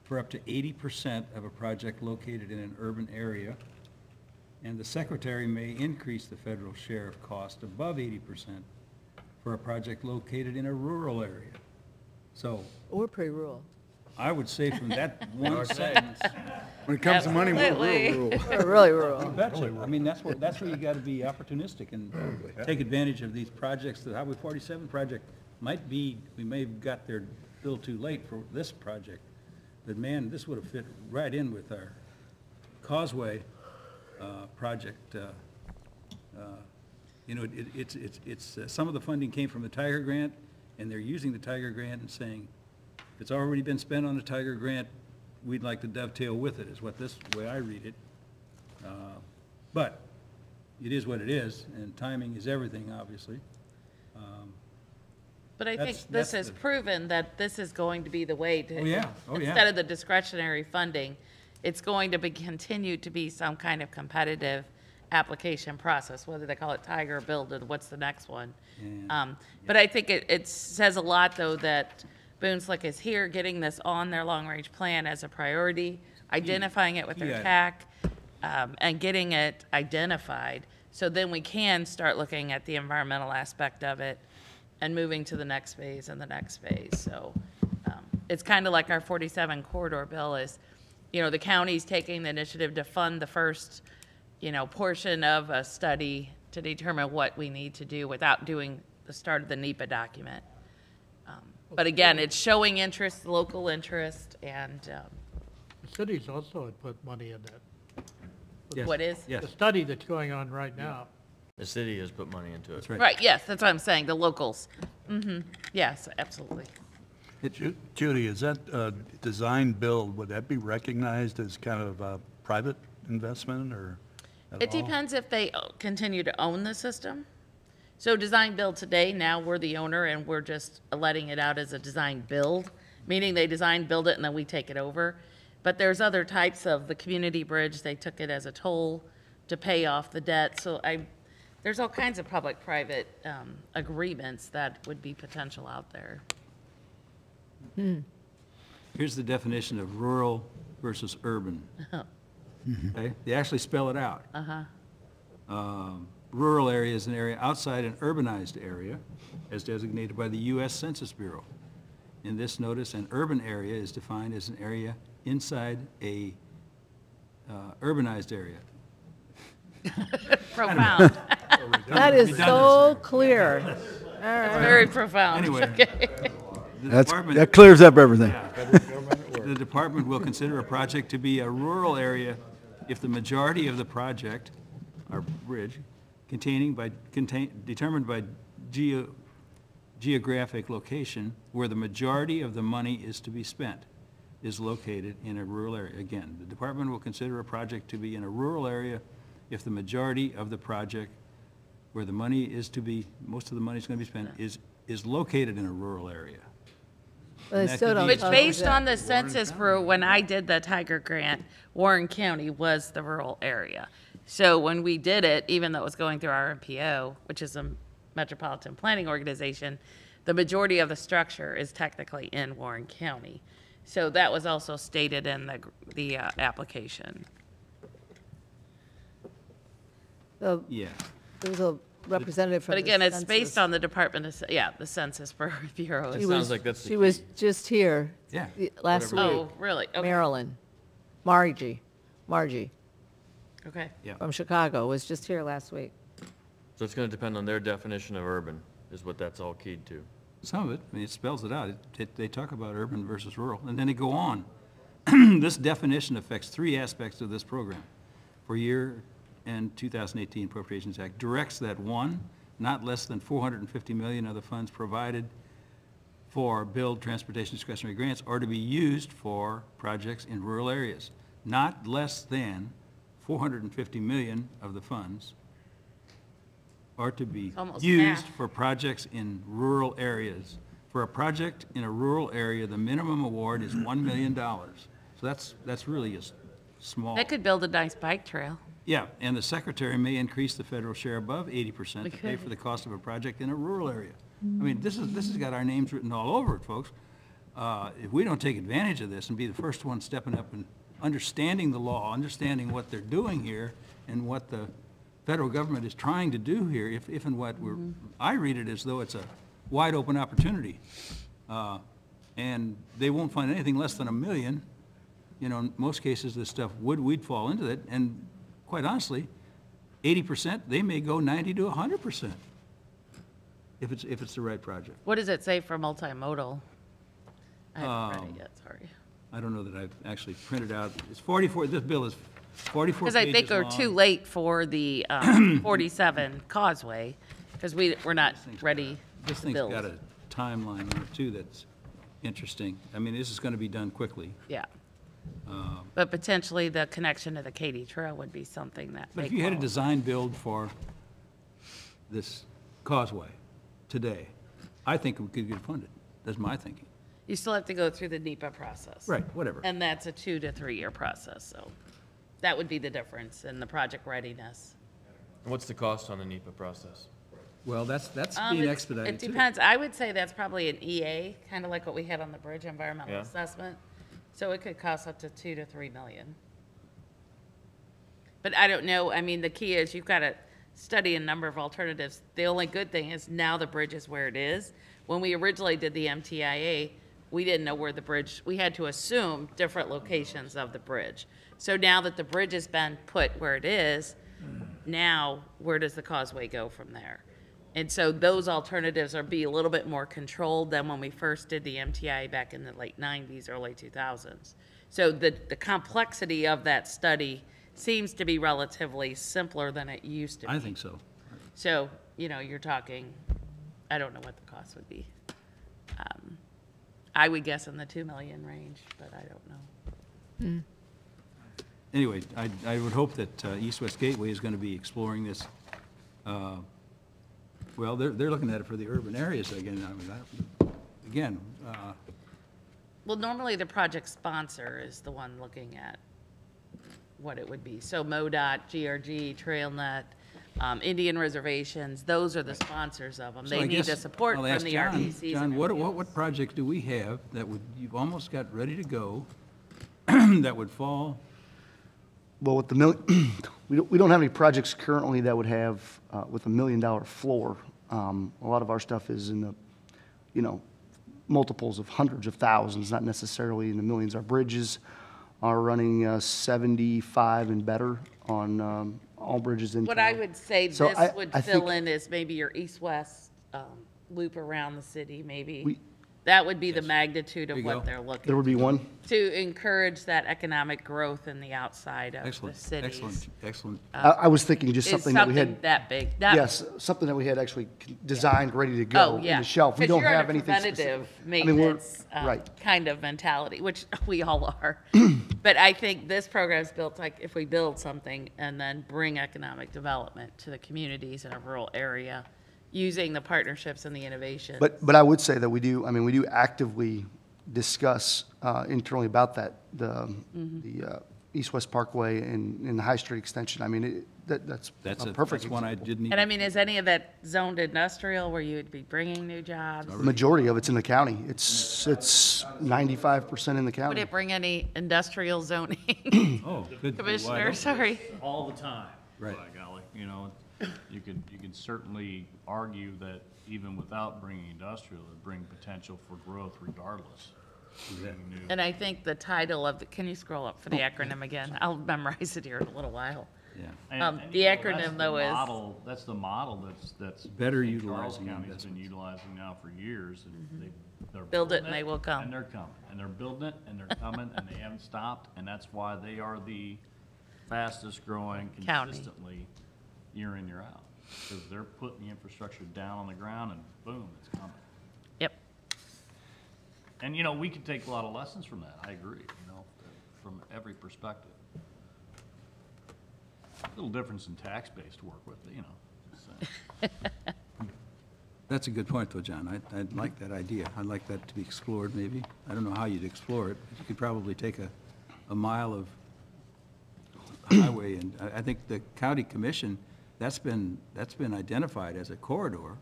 Speaker 3: for up to 80% of a project located in an urban area, and the secretary may increase the federal share of cost above 80% for a project located in a rural area. So,
Speaker 1: We're pretty rural.
Speaker 3: I would say from that one sentence,
Speaker 2: When it comes to money, we're
Speaker 5: Absolutely.
Speaker 2: rural.
Speaker 1: We're really rural.
Speaker 3: betcha. I mean, that's where you gotta be opportunistic and take advantage of these projects. The Highway 47 project might be, we may have got there a little too late for this project. But man, this would have fit right in with our Causeway project. You know, it's some of the funding came from the Tiger Grant, and they're using the Tiger Grant and saying, if it's already been spent on the Tiger Grant, we'd like to dovetail with it, is what this, way I read it. But it is what it is, and timing is everything, obviously.
Speaker 5: But I think
Speaker 3: That's
Speaker 5: this has
Speaker 3: the-
Speaker 5: proven that this is going to be the way to.
Speaker 3: Oh, yeah. Oh, yeah.
Speaker 5: Instead of the discretionary funding, it's going to be, continue to be some kind of competitive application process, whether they call it Tiger or Build It, what's the next one? But I think it says a lot, though, that Boone Slick is here, getting this on their long-range plan as a priority, identifying it with their
Speaker 3: Yeah.
Speaker 5: TAC, and getting it identified. So then we can start looking at the environmental aspect of it and moving to the next phase and the next phase. So it's kind of like our 47 corridor bill is, you know, the county's taking the initiative to fund the first, you know, portion of a study to determine what we need to do without doing the start of the NEPA document. But again, it's showing interest, local interest, and
Speaker 7: The cities also had put money in that.
Speaker 3: Yes.
Speaker 5: what is?
Speaker 3: Yes.
Speaker 7: The study that's going on right now.
Speaker 8: The city has put money into it.
Speaker 3: That's right.
Speaker 5: Right, yes, that's what I'm saying, the locals. Yes, absolutely.
Speaker 11: Judy, is that design build, would that be recognized as kind of a private investment or at
Speaker 5: It
Speaker 11: all?
Speaker 5: depends if they continue to own the system. So design build today, now we're the owner and we're just letting it out as a design build, meaning they design, build it, and then we take it over. But there's other types of the community bridge, they took it as a toll to pay off the debt. So there's all kinds of public-private agreements that would be potential out there.
Speaker 3: Here's the definition of rural versus urban. Okay, they actually spell it out. Rural area is an area outside an urbanized area as designated by the U.S. Census Bureau. In this notice, an urban area is defined as an area inside a urbanized area.
Speaker 5: Profound,
Speaker 1: That is so clear. All right.
Speaker 5: very profound.
Speaker 3: Anyway.
Speaker 5: Okay.
Speaker 3: The
Speaker 2: That's,
Speaker 3: department-
Speaker 2: that clears up everything.
Speaker 3: The department will consider a project to be a rural area if the majority of the project, our bridge, determined by geographic location, where the majority of the money is to be spent, is located in a rural area. Again, the department will consider a project to be in a rural area if the majority of the project, where the money is to be, most of the money is going to be spent, is located in a rural area.
Speaker 1: They
Speaker 3: that
Speaker 1: still
Speaker 3: could
Speaker 1: don't
Speaker 3: be-
Speaker 5: Which,
Speaker 1: talk
Speaker 5: based
Speaker 1: about-
Speaker 5: on the Census Bureau, when I did the Tiger Grant, Warren County was the rural area. So when we did it, even though it was going through our MPO, which is a metropolitan planning organization, the majority of the structure is technically in Warren County. So that was also stated in the application.
Speaker 1: The-
Speaker 3: Yeah.
Speaker 1: There was a representative from
Speaker 5: But
Speaker 1: the
Speaker 5: again, it's
Speaker 1: census.
Speaker 5: based on the Department of, the Census Bureau.
Speaker 8: It
Speaker 1: She
Speaker 8: sounds
Speaker 1: was-
Speaker 8: like that's the
Speaker 1: She was
Speaker 8: key.
Speaker 1: just here
Speaker 3: Yeah.
Speaker 1: last week.
Speaker 5: Oh, really? Okay.
Speaker 1: Marilyn. Margie
Speaker 5: Okay.
Speaker 3: Yeah.
Speaker 1: from Chicago was just here last week.
Speaker 8: So it's going to depend on their definition of urban, is what that's all keyed to.
Speaker 3: Some of it, I mean, it spells it out. They talk about urban versus rural, and then they go on. This definition affects three aspects of this program. For year end 2018 Appropriations Act directs that, one, not less than $450 million of the funds provided for build transportation discretionary grants are to be used for projects in rural areas. Not less than $450 million of the funds are to be
Speaker 5: Almost
Speaker 3: used
Speaker 5: half.
Speaker 3: for projects in rural areas. For a project in a rural area, the minimum award is $1 million. So that's really a small.
Speaker 5: They could build a nice bike trail.
Speaker 3: Yeah, and the secretary may increase the federal share above 80% to pay
Speaker 5: could.
Speaker 3: for the cost of a project in a rural area. I mean, this has got our names written all over it, folks. If we don't take advantage of this and be the first one stepping up and understanding the law, understanding what they're doing here and what the federal government is trying to do here, if and what I read it as though it's a wide open opportunity. and they won't find anything less than $1 million. You know, in most cases, this stuff we'd fall into it, and quite honestly, 80%, they may go 90 to 100%, if it's the right project.
Speaker 5: What does it say for multimodal? I haven't read it yet, sorry.
Speaker 3: I don't know that I've actually printed out, it's 44, this bill is 44 pages long.
Speaker 5: Because I think we're too late for the 47 Causeway, because we're not ready
Speaker 3: This
Speaker 5: to
Speaker 3: thing's
Speaker 5: build.
Speaker 3: got a timeline on it too that's interesting. I mean, this is going to be done quickly.
Speaker 5: Yeah. But potentially the connection to the Katy Trail would be something that
Speaker 3: But
Speaker 5: may
Speaker 3: if you had a
Speaker 5: qualify.
Speaker 3: design build for this causeway today, I think we could get funded. That's my thinking.
Speaker 5: You still have to go through the NEPA process.
Speaker 3: Right, whatever.
Speaker 5: And that's a 2 to 3 year process, so that would be the difference in the project readiness.
Speaker 8: And what's the cost on the NEPA process?
Speaker 3: Well, that's being
Speaker 5: It
Speaker 3: expedited too.
Speaker 5: depends. I would say that's probably an EA, kind of like what we had on the bridge environmental
Speaker 8: Yeah.
Speaker 5: assessment. So it could cost up to 2 to 3 million. But I don't know, I mean, the key is you've got to study a number of alternatives. The only good thing is now the bridge is where it is. When we originally did the MTIA, we didn't know where the bridge, we had to assume different locations of the bridge. So now that the bridge has been put where it is, now where does the causeway go from there? And so those alternatives are be a little bit more controlled than when we first did the MTI back in the late 90s, early 2000s. So the complexity of that study seems to be relatively simpler than it used to be.
Speaker 3: I think so.
Speaker 5: So, you know, you're talking, I don't know what the cost would be. I would guess in the 2 million range, but I don't know.
Speaker 3: Anyway, I would hope that East-West Gateway is going to be exploring this. Well, they're looking at it for the urban areas again. I mean,
Speaker 5: Well, normally the project sponsor is the one looking at what it would be. So MoDOT, GRG, TrailNet, Indian reservations, those are the sponsors of them.
Speaker 3: so
Speaker 5: They
Speaker 3: I
Speaker 5: need the
Speaker 3: guess
Speaker 5: support
Speaker 3: I'll
Speaker 5: from
Speaker 3: ask
Speaker 5: the
Speaker 3: John,
Speaker 5: RDCs.
Speaker 3: John,
Speaker 5: and
Speaker 3: what
Speaker 5: everything else.
Speaker 3: what project do we have that you've almost got ready to go, that would fall?
Speaker 4: Well, with we don't have any projects currently that would have, with $1 million floor. A lot of our stuff is in the, you know, multiples of hundreds of thousands, not necessarily in the millions. Our bridges are running 75 and better on all bridges in town.
Speaker 5: What I would say
Speaker 4: So
Speaker 5: this would
Speaker 4: I
Speaker 5: fill
Speaker 4: think-
Speaker 5: in is maybe your east-west loop around the city, maybe.
Speaker 4: We-
Speaker 5: That would be the magnitude
Speaker 3: There
Speaker 5: of
Speaker 3: you
Speaker 5: what
Speaker 3: go.
Speaker 5: they're looking.
Speaker 4: There would be one.
Speaker 5: To encourage that economic growth in the outside of the
Speaker 3: Excellent,
Speaker 5: cities.
Speaker 3: excellent, excellent.
Speaker 4: I was thinking just
Speaker 5: Is
Speaker 4: something that we had.
Speaker 5: that big. That-
Speaker 4: Yes, something that we had actually designed, ready to go
Speaker 5: Oh,
Speaker 4: in
Speaker 5: yeah.
Speaker 4: the shelf. We
Speaker 5: 'Cause
Speaker 4: don't
Speaker 5: you're in a
Speaker 4: have anything specific.
Speaker 5: preventative
Speaker 4: I mean,
Speaker 5: maintenance
Speaker 4: right.
Speaker 5: kind of mentality, which we all are. But I think this program's built like if we build something and then bring economic development to the communities in a rural area, using the partnerships and the innovation.
Speaker 4: But I would say that we do actively discuss internally about that, the East-West Parkway and the High Street extension. I mean, that's a perfect
Speaker 3: That's one I
Speaker 4: example.
Speaker 3: didn't
Speaker 5: And I
Speaker 3: even,
Speaker 5: mean, is any of that zoned industrial where you would be bringing new jobs?
Speaker 4: The majority of it's in the county. It's 95% in the
Speaker 5: Would
Speaker 4: county.
Speaker 5: it bring any industrial zoning?
Speaker 3: oh, good.
Speaker 5: Commissioner, sorry.
Speaker 14: All the time.
Speaker 3: Right.
Speaker 14: By golly, you know, you could certainly argue that even without bringing industrial, it'd bring potential for growth regardless. Bringing new-
Speaker 5: And I think the title of the, can you scroll up for the acronym again? I'll memorize it here in a little while.
Speaker 3: Yeah.
Speaker 14: And,
Speaker 5: The
Speaker 14: you know,
Speaker 5: acronym,
Speaker 14: that's the
Speaker 5: though, is-
Speaker 14: model- That's the model that's.
Speaker 3: Better
Speaker 14: St. Charles
Speaker 3: utilizing
Speaker 14: County's been
Speaker 3: investments.
Speaker 14: utilizing now for years, and they're.
Speaker 5: Build it
Speaker 14: building
Speaker 5: and they will come.
Speaker 14: And they're coming, and they're building it, and they're coming, and they haven't stopped, and that's why they are the fastest growing
Speaker 5: County.
Speaker 14: consistently year in, year out. Because they're putting the infrastructure down on the ground and boom, it's coming.
Speaker 5: Yep.
Speaker 14: And, you know, we could take a lot of lessons from that, I agree, you know, from every perspective. Little difference in tax base to work with, you know. just saying.
Speaker 3: That's a good point, though, John. I'd like that idea. I'd like that to be explored, maybe. I don't know how you'd explore it, but you could probably take a mile of highway, and I think the county commission, that's been identified as a corridor.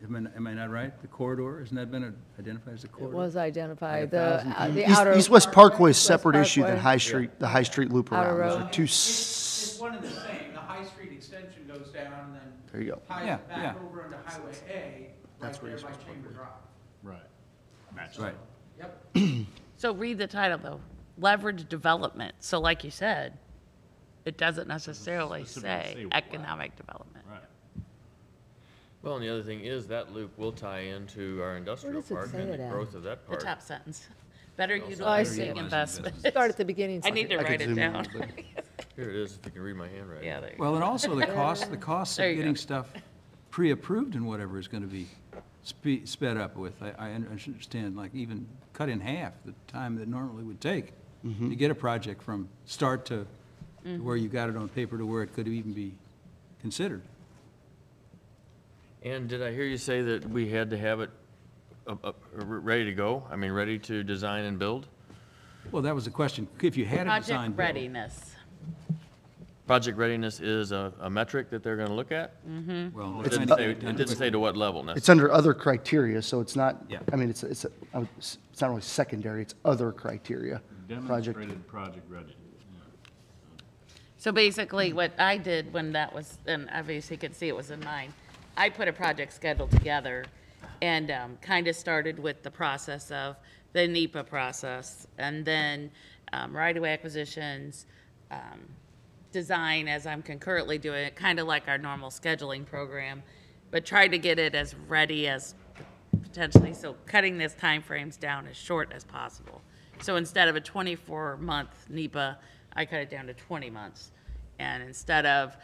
Speaker 3: Am I not right? The corridor, hasn't that been identified as a
Speaker 1: It
Speaker 3: corridor?
Speaker 1: was identified,
Speaker 3: Like 1,000
Speaker 1: the outer.
Speaker 4: East-West Parkway is
Speaker 1: East-West
Speaker 4: separate issue than
Speaker 1: Parkway.
Speaker 4: the High Street loop
Speaker 1: Outer
Speaker 4: around. Those
Speaker 1: road.
Speaker 4: are two,
Speaker 10: It's one and the same. The High Street extension goes down and then
Speaker 4: there you go.
Speaker 10: ties
Speaker 3: Yeah,
Speaker 10: it back
Speaker 3: yeah.
Speaker 10: over into Highway A, right
Speaker 4: That's where
Speaker 10: there
Speaker 4: you're
Speaker 10: by
Speaker 4: supposed to
Speaker 10: Chamber Drive.
Speaker 14: Right. match.
Speaker 3: Right.
Speaker 5: So read the title, though, leverage development. So like you said, it doesn't necessarily
Speaker 14: specifically
Speaker 5: say
Speaker 14: say what.
Speaker 5: economic development.
Speaker 14: Right.
Speaker 8: Well, and the other thing is that loop will tie into our industrial
Speaker 1: does it
Speaker 8: park
Speaker 1: say
Speaker 8: and the
Speaker 1: it at?
Speaker 8: growth of that
Speaker 5: The
Speaker 8: park.
Speaker 5: top sentence. Better
Speaker 1: I
Speaker 5: utilizing
Speaker 1: see.
Speaker 5: investment.
Speaker 1: Start at the beginning.
Speaker 5: I need to
Speaker 4: I could
Speaker 5: write it
Speaker 4: zoom in a
Speaker 5: down.
Speaker 4: little bit.
Speaker 8: Here it is, if you can read my handwriting.
Speaker 5: Yeah, there you go.
Speaker 3: Well, and also the costs
Speaker 5: There
Speaker 3: of
Speaker 5: you
Speaker 3: getting
Speaker 5: go.
Speaker 3: stuff pre-approved and whatever is gonna be sped up with. I understand, like even cut in half the time that normally would take to get a project from start to where you got it on paper to where it could even be considered.
Speaker 8: And did I hear you say that we had to have it ready to go? I mean, ready to design and build?
Speaker 3: Well, that was the question. If you had a design
Speaker 5: Project
Speaker 3: build.
Speaker 5: readiness.
Speaker 8: Project readiness is a metric that they're gonna look at?
Speaker 3: Well,
Speaker 8: It didn't say to what level
Speaker 4: It's
Speaker 8: necessarily.
Speaker 4: under other criteria, so it's not,
Speaker 3: Yeah.
Speaker 4: I mean, it's not really secondary, it's other criteria. Project,
Speaker 14: Demonstrated project ready.
Speaker 5: So basically, what I did when that was, and obviously you could see it was in mine, I put a project schedule together and kind of started with the process of the NEPA process, and then right-of-way acquisitions, design as I'm concurrently doing it, kind of like our normal scheduling program, but tried to get it as ready as potentially, so cutting this timeframes down as short as possible. So instead of a 24-month NEPA, I cut it down to 20 months. And instead of,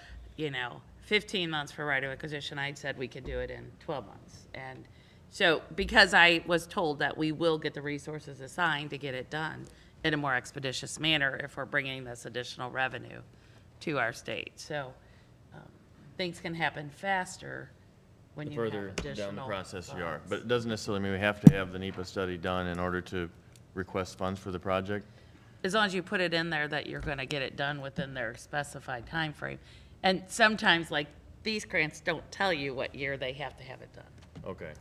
Speaker 5: 15 months for right of acquisition, I said we could do it in 12 months. And so because I was told that we will get the resources assigned to get it done in a more expeditious manner if we're bringing this additional revenue to our state. So things can happen faster when
Speaker 8: The
Speaker 5: you have
Speaker 8: further
Speaker 5: additional
Speaker 8: down the process you are.
Speaker 5: funds.
Speaker 8: But it doesn't necessarily mean we have to have the NEPA study done in order to request funds for the project?
Speaker 5: As long as you put it in there that you're gonna get it done within their specified time frame. And sometimes, like, these grants don't tell you what year they have to have it done.
Speaker 8: Okay.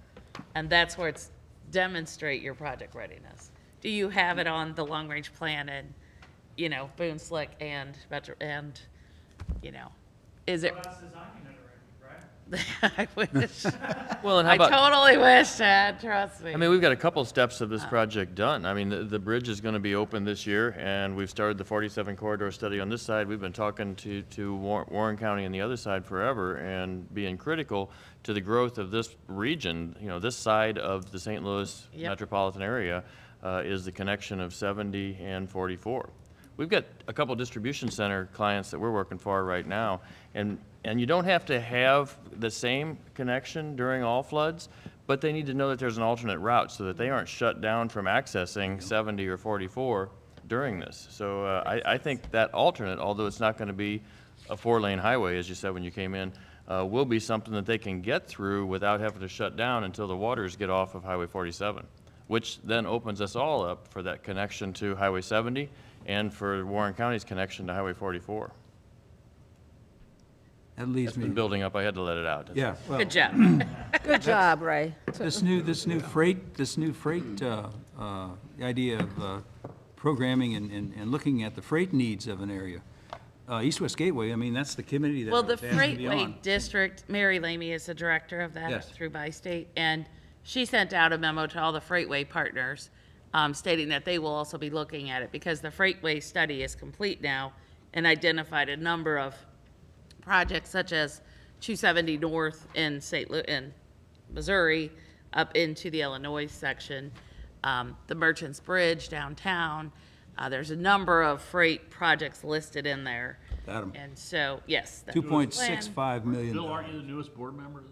Speaker 5: And that's where it's demonstrate your project readiness. Do you have it on the long-range plan and, Boone Slick and Metro, and, is it?
Speaker 7: That's designing it already, right?
Speaker 5: I wish.
Speaker 8: Well, and how
Speaker 5: I
Speaker 8: about,
Speaker 5: totally wish, Chad, trust me.
Speaker 8: I mean, we've got a couple steps of this project done. I mean, the bridge is gonna be open this year, and we've started the 47 corridor study on this side. We've been talking to Warren County on the other side forever, and being critical to the growth of this region, this side of the St. Louis
Speaker 5: Yep.
Speaker 8: metropolitan area, is the connection of 70 and 44. We've got a couple distribution center clients that we're working for right now, and you don't have to have the same connection during all floods, but they need to know that there's an alternate route so that they aren't shut down from accessing 70 or 44 during this. So I think that alternate, although it's not going to be a 4-lane highway, as you said when you came in, will be something that they can get through without having to shut down until the waters get off of Highway 47, which then opens us all up for that connection to Highway 70 and for Warren County's connection to Highway 44.
Speaker 3: That leaves
Speaker 8: It's been
Speaker 3: me,
Speaker 8: building up, I had to let it out.
Speaker 3: yeah, well,
Speaker 5: Good job.
Speaker 1: Good job, Ray.
Speaker 3: this new freight, idea of programming and looking at the freight needs of an area. East-West Gateway, I mean, that's the committee that I
Speaker 5: Well,
Speaker 3: was
Speaker 5: the
Speaker 3: asked to be
Speaker 5: Freightway
Speaker 3: on.
Speaker 5: District, Mary Lamy is the director of that
Speaker 3: Yes.
Speaker 5: through Bi-State, and she sent out a memo to all the Freightway partners stating that they will also be looking at it because the Freightway study is complete now and identified a number of projects such as 270 North in in Missouri up into the Illinois section, the Merchants Bridge downtown. There's a number of freight projects listed in there.
Speaker 3: Got 'em.
Speaker 5: And so, yes. that
Speaker 3: $2.65 million.
Speaker 14: Bill, aren't you the newest board member?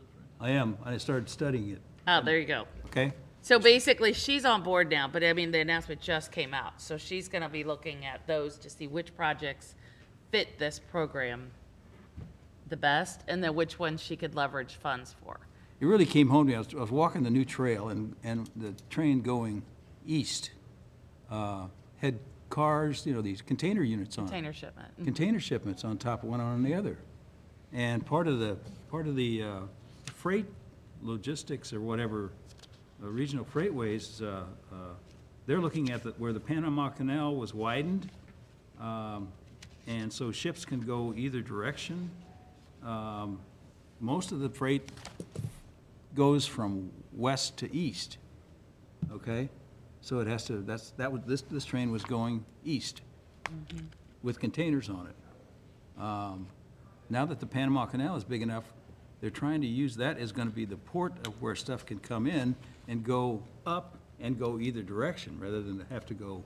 Speaker 3: I am. I started studying it,
Speaker 5: Oh, there you go.
Speaker 3: okay?
Speaker 5: So basically, she's on board now, but I mean, the announcement just came out. So she's gonna be looking at those to see which projects fit this program the best, and then which ones she could leverage funds for.
Speaker 3: It really came home to me. I was walking the new trail, and the train going east had cars, these container units on it.
Speaker 5: Container shipment.
Speaker 3: Container shipments on top of one on the other. And part of the freight logistics or whatever, regional freightways, they're looking at where the Panama Canal was widened. And so ships can go either direction. Most of the freight goes from west to east. okay? So it has to, this train was going east with containers on it. Now that the Panama Canal is big enough, they're trying to use that as going to be the port of where stuff can come in and go up and go either direction, rather than have to go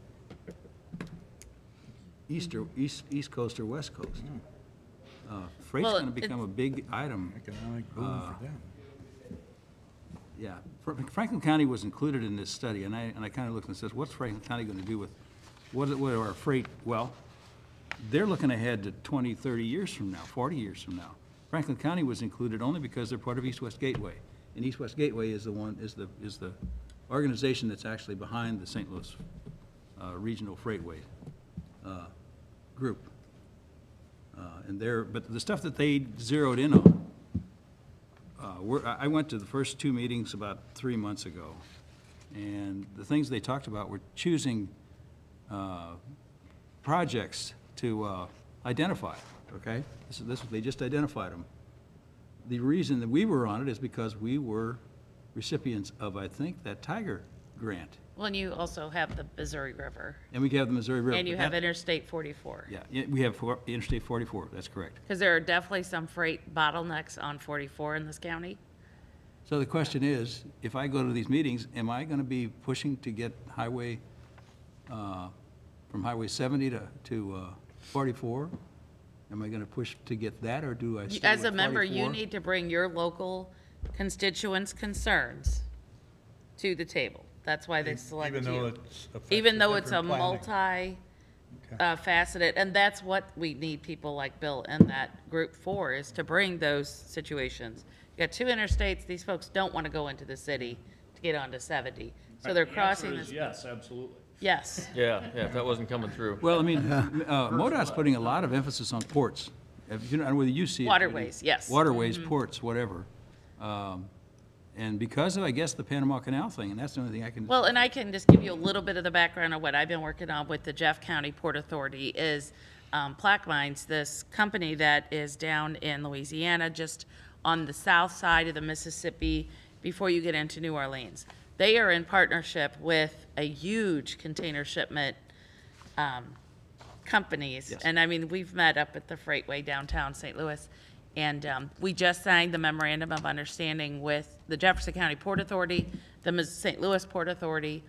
Speaker 3: east coast or west coast. Freight's
Speaker 5: Well,
Speaker 3: going to become a big item.
Speaker 11: Economic boom for them.
Speaker 3: Yeah, Franklin County was included in this study, and I kind of looked and says, what's Franklin County going to do with, what are our freight? Well, they're looking ahead to 20, 30 years from now, 40 years from now. Franklin County was included only because they're part of East-West Gateway, and East-West Gateway is the organization that's actually behind the St. Louis Regional Freightway group. But the stuff that they zeroed in on, I went to the first two meetings about 3 months ago, and the things they talked about were choosing projects to identify, okay? They just identified them. The reason that we were on it is because we were recipients of, I think, that Tiger grant.
Speaker 5: Well, and you also have the Missouri River,
Speaker 3: And we have the Missouri River.
Speaker 5: and you
Speaker 3: but
Speaker 5: have
Speaker 3: that-
Speaker 5: Interstate 44.
Speaker 3: Yeah, we have Interstate 44, that's correct.
Speaker 5: Because there are definitely some freight bottlenecks on 44 in this county.
Speaker 3: So the question is, if I go to these meetings, am I going to be pushing to get highway, from Highway 70 to 44? Am I going to push to get that, or do I stay
Speaker 5: As
Speaker 3: with
Speaker 5: a member, you
Speaker 3: 44?
Speaker 5: need to bring your local constituents' concerns to the table. That's why they select
Speaker 11: Even though
Speaker 5: you.
Speaker 11: it's
Speaker 5: Even though it's a
Speaker 11: different planning.
Speaker 5: faceted, and that's what we need people like Bill in that group for, is to bring those situations. You got two interstates, these folks don't want to go into the city to get onto 70, so they're
Speaker 14: The
Speaker 5: crossing
Speaker 14: answer is
Speaker 5: this.
Speaker 14: yes, absolutely.
Speaker 5: Yes.
Speaker 8: Yeah, if that wasn't coming through.
Speaker 3: Well, I mean, MoDOT's putting a lot of emphasis on ports. You know, whether you see it.
Speaker 5: Waterways, yes.
Speaker 3: Waterways, ports, whatever. And because of, I guess, the Panama Canal thing, and that's the only thing I can.
Speaker 5: Well, and I can just give you a little bit of the background of what I've been working on with the Jeff County Port Authority is Plaque Mines, this company that is down in Louisiana, just on the south side of the Mississippi before you get into New Orleans. They are in partnership with a huge container shipment companies.
Speaker 3: Yes.
Speaker 5: And I mean, we've met up at the Freightway downtown St. Louis. And we just signed the memorandum of understanding with the Jefferson County Port Authority, the St. Louis Port Authority,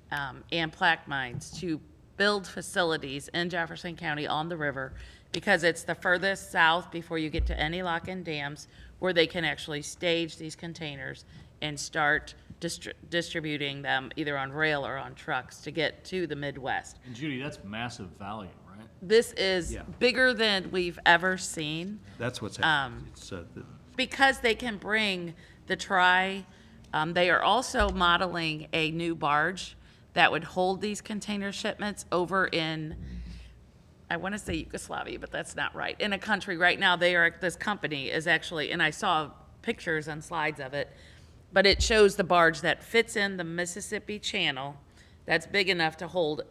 Speaker 5: and Plaque Mines to build facilities in Jefferson County on the river, because it's the furthest south before you get to any lock-in dams where they can actually stage these containers and start distributing them either on rail or on trucks to get to the Midwest.
Speaker 14: And Judy, that's massive volume, right?
Speaker 5: This is
Speaker 3: Yeah.
Speaker 5: bigger than we've ever seen.
Speaker 3: That's what's happening.
Speaker 5: Because they can bring the they are also modeling a new barge that would hold these container shipments over in, I want to say Yugoslavia, but that's not right. In a country right now, this company is actually, and I saw pictures and slides of it, but it shows the barge that fits in the Mississippi Channel that's big enough to hold,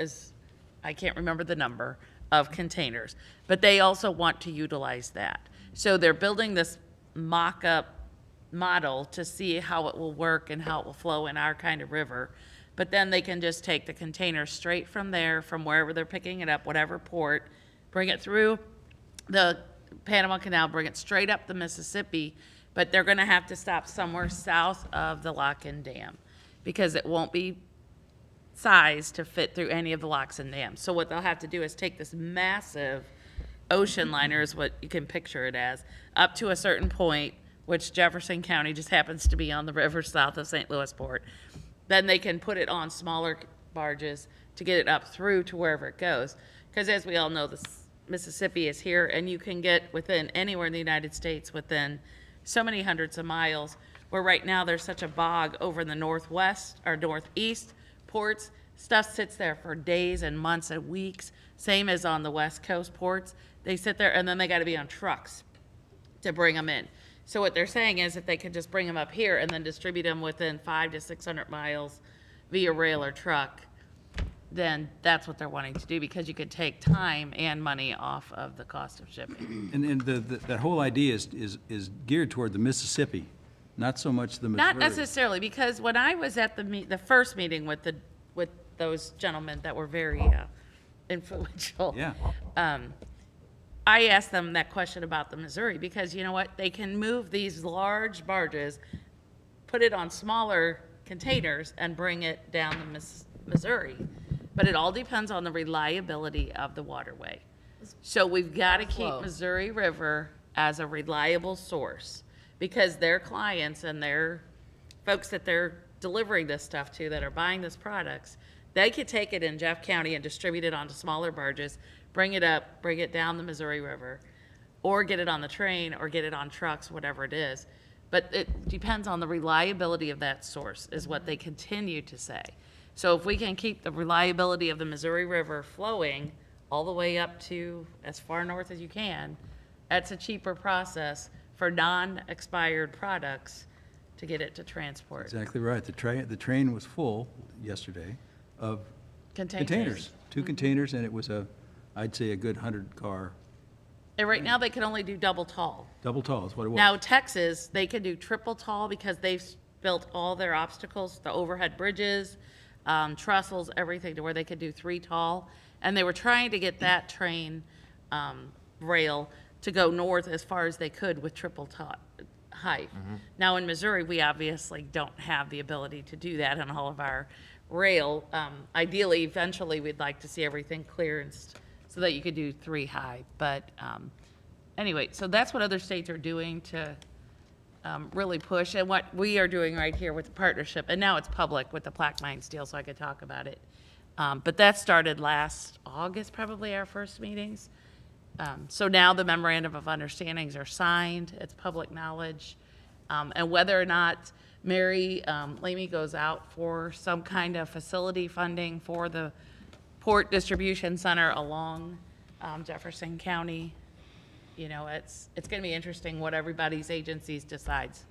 Speaker 5: I can't remember the number, of containers. But they also want to utilize that. So they're building this mock-up model to see how it will work and how it will flow in our kind of river. But then they can just take the container straight from there, from wherever they're picking it up, whatever port, bring it through the Panama Canal, bring it straight up the Mississippi, but they're gonna have to stop somewhere south of the lock-in dam because it won't be sized to fit through any of the locks and dams. So what they'll have to do is take this massive ocean liner, is what you can picture it as, up to a certain point, which Jefferson County just happens to be on the river south of St. Louis Port. Then they can put it on smaller barges to get it up through to wherever it goes. Because as we all know, the Mississippi is here, and you can get within anywhere in the United States within so many hundreds of miles, where right now there's such a bog over in the northwest or northeast ports. Stuff sits there for days and months and weeks, same as on the west coast ports. They sit there and then they got to be on trucks to bring them in. So what they're saying is if they could just bring them up here and then distribute them within 500 to 600 miles via rail or truck, then that's what they're wanting to do, because you could take time and money off of the cost of shipping.
Speaker 3: And that whole idea is geared toward the Mississippi, not so much the Missouri.
Speaker 5: Not necessarily, because when I was at the first meeting with those gentlemen that were very influential.
Speaker 3: Yeah.
Speaker 5: I asked them that question about the Missouri, because you know what? They can move these large barges, put it on smaller containers, and bring it down the Missouri. But it all depends on the reliability of the waterway. So we've got to keep Missouri River as a reliable source, because their clients and their folks that they're delivering this stuff to, that are buying this products, they could take it in Jeff County and distribute it onto smaller barges, bring it up, bring it down the Missouri River, or get it on the train, or get it on trucks, whatever it is. But it depends on the reliability of that source, is what they continue to say. So if we can keep the reliability of the Missouri River flowing all the way up to as far north as you can, that's a cheaper process for non-expired products to get it to transport.
Speaker 3: Exactly right. The train was full yesterday of containers. 2 containers, and it was I'd say a good 100-car.
Speaker 5: And right now, they can only do double tall.
Speaker 3: Double tall is what it was.
Speaker 5: Now, Texas, they can do triple tall, because they've built all their obstacles, the overhead bridges, trestles, everything, to where they could do 3 tall. And they were trying to get that train rail to go north as far as they could with triple tall height. Now, in Missouri, we obviously don't have the ability to do that on all of our rail. Ideally, eventually, we'd like to see everything clearanced so that you could do 3 high. But anyway, so that's what other states are doing to really push, and what we are doing right here with the partnership. And now it's public with the Plaquemines deal, so I could talk about it. But that started last August, probably our first meetings. So now the memorandum of understandings are signed. It's public knowledge. And whether or not Mary Lamy goes out for some kind of facility funding for the port distribution center along Jefferson County, you know, it's going to be interesting what everybody's agencies decides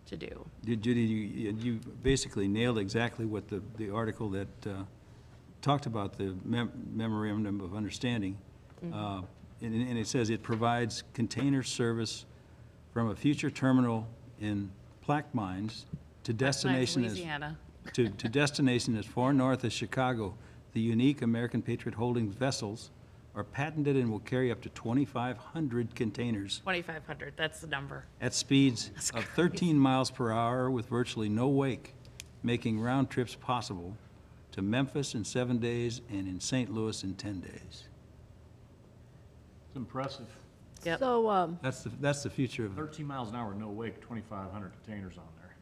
Speaker 5: to do.
Speaker 3: Judy, you basically nailed exactly what the article that talked about the memorandum of understanding. And it says it provides container service from a future terminal in Plaquemines to destination
Speaker 5: Louisiana.
Speaker 3: to destination as far north as Chicago. The unique American Patriot Holdings vessels are patented and will carry up to 2,500 containers
Speaker 5: 2,500, that's the number.
Speaker 3: at speeds of 13 miles per hour with virtually no wake, making round trips possible to Memphis in 7 days and in St. Louis in 10 days.
Speaker 14: It's impressive.
Speaker 5: Yep.
Speaker 1: So,
Speaker 3: That's the future of,
Speaker 14: 13 miles an hour, no wake, 2,500 containers on there.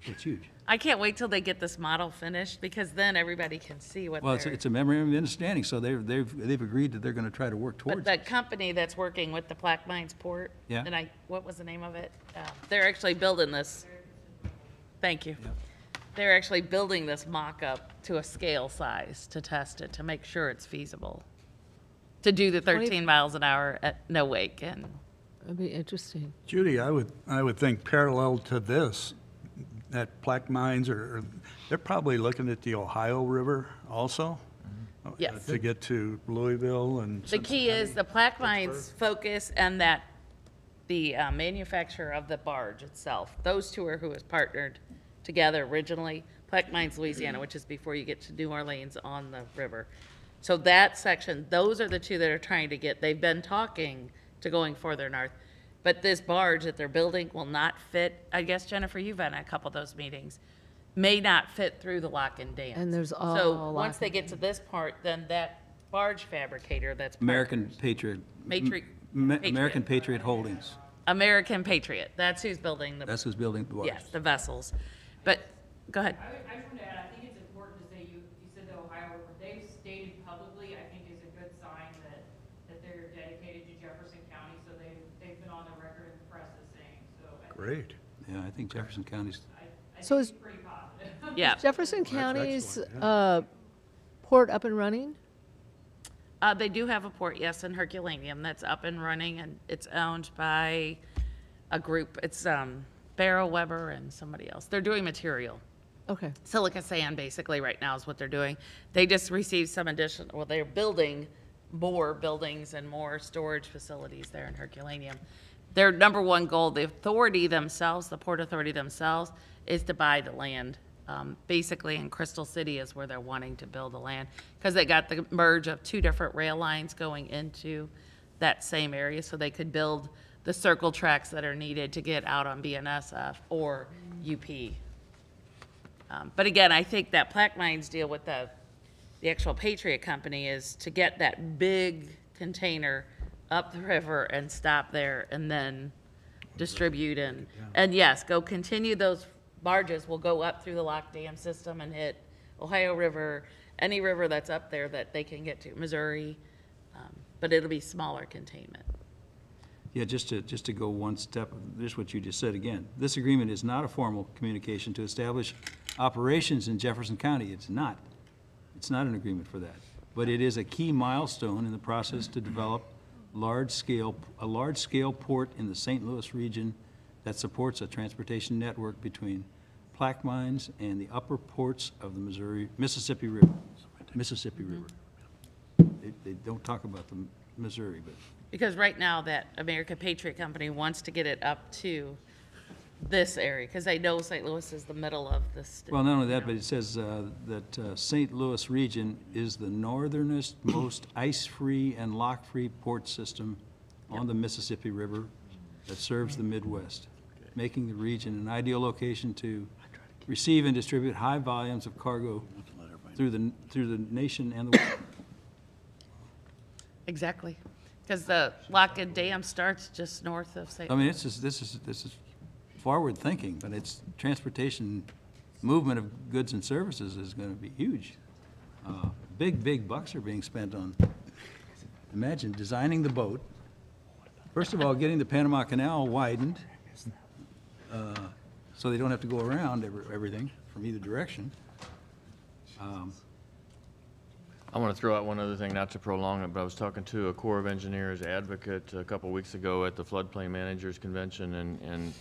Speaker 3: it's huge.
Speaker 5: I can't wait till they get this model finished, because then everybody can see what
Speaker 3: Well,
Speaker 5: they're...
Speaker 3: it's a memorandum of understanding, so they've agreed that they're going to try to work
Speaker 5: But
Speaker 3: towards
Speaker 5: the
Speaker 3: it.
Speaker 5: company that's working with the Plaquemines Port,
Speaker 3: Yeah.
Speaker 5: and what was the name of it? They're actually building this. Thank you. They're actually building this mock-up to a scale size to test it, to make sure it's feasible. To do the 13 miles an hour at no wake, and
Speaker 1: it'd be interesting.
Speaker 11: Judy, I would think parallel to this, at Plaquemines, or they're probably looking at the Ohio River also?
Speaker 5: Yes.
Speaker 11: To get to Louisville and
Speaker 5: the key is the Plaquemines focus, and that the manufacturer of the barge itself. Those two are who has partnered together originally. Plaquemines, Louisiana, which is before you get to New Orleans on the river. So that section, those are the two that are trying to get, they've been talking to going further north. But this barge that they're building will not fit, I guess, Jennifer, you've been at a couple of those meetings, may not fit through the lock and dams.
Speaker 1: And there's all
Speaker 5: So
Speaker 1: lock
Speaker 5: once they
Speaker 1: and
Speaker 5: get to this part, then that barge fabricator that's
Speaker 3: American
Speaker 5: partnered-
Speaker 3: Patriot.
Speaker 5: Patriot.
Speaker 3: American Patriot Holdings.
Speaker 5: American Patriot, that's who's building the,
Speaker 3: That's who's building the barge.
Speaker 5: yes, the vessels. But, go ahead.
Speaker 12: I just wanted to add, I think it's important to say, you said the Ohio River, they've stated publicly, I think is a good sign that they're dedicated to Jefferson County, so they've been on the record in the press as saying, so.
Speaker 11: Great.
Speaker 3: Yeah, I think Jefferson County's,
Speaker 12: I
Speaker 1: So
Speaker 12: think
Speaker 1: is
Speaker 12: it's pretty positive.
Speaker 5: Yeah.
Speaker 1: Jefferson County's port up and running?
Speaker 5: They do have a port, yes, in Herculaneum, that's up and running, and it's owned by a group. It's Barrow Weber and somebody else. They're doing material.
Speaker 1: Okay.
Speaker 5: Silica sand, basically, right now is what they're doing. They just received some additional, well, they're building more buildings and more storage facilities there in Herculaneum. their number one goal, the authority themselves, the Port Authority themselves, is to buy the land. Basically in Crystal City is where they're wanting to build the land, because they got the merge of two different rail lines going into that same area, so they could build the circle tracks that are needed to get out on BNSF or UP. But again, I think that Plaquemines deal with the actual Patriot Company is to get that big container up the river and stop there and then distribute and yes, go continue those barges will go up through the lock dam system and hit Ohio River, any river that's up there that they can get to, Missouri, but it'll be smaller containment.
Speaker 3: Yeah, just to go one step, this is what you just said again. This agreement is not a formal communication to establish operations in Jefferson County. It's not. It's not an agreement for that. But it is a key milestone in the process to develop a large-scale port in the St. Louis region that supports a transportation network between Plaquemines and the upper ports of the Mississippi River. Mississippi River. They don't talk about the Missouri, but.
Speaker 5: Because right now that American Patriot Company wants to get it up to this area, because they know St. Louis is the middle of the state.
Speaker 3: Well, not only that, but it says that St. Louis region is the northernest, most ice-free and lock-free port system on the Mississippi River that serves the Midwest, making the region an ideal location to receive and distribute high volumes of cargo through the nation and the world.
Speaker 5: Exactly, because the Lockett Dam starts just north of St.
Speaker 3: I mean, this is forward thinking, but it's transportation movement of goods and services is going to be huge. Big bucks are being spent on, imagine designing the boat. First of all, getting the Panama Canal widened so they don't have to go around everything from either direction.
Speaker 8: I want to throw out one other thing, not to prolong it, but I was talking to a Corps of Engineers advocate a couple weeks ago at the Floodplain Managers Convention, and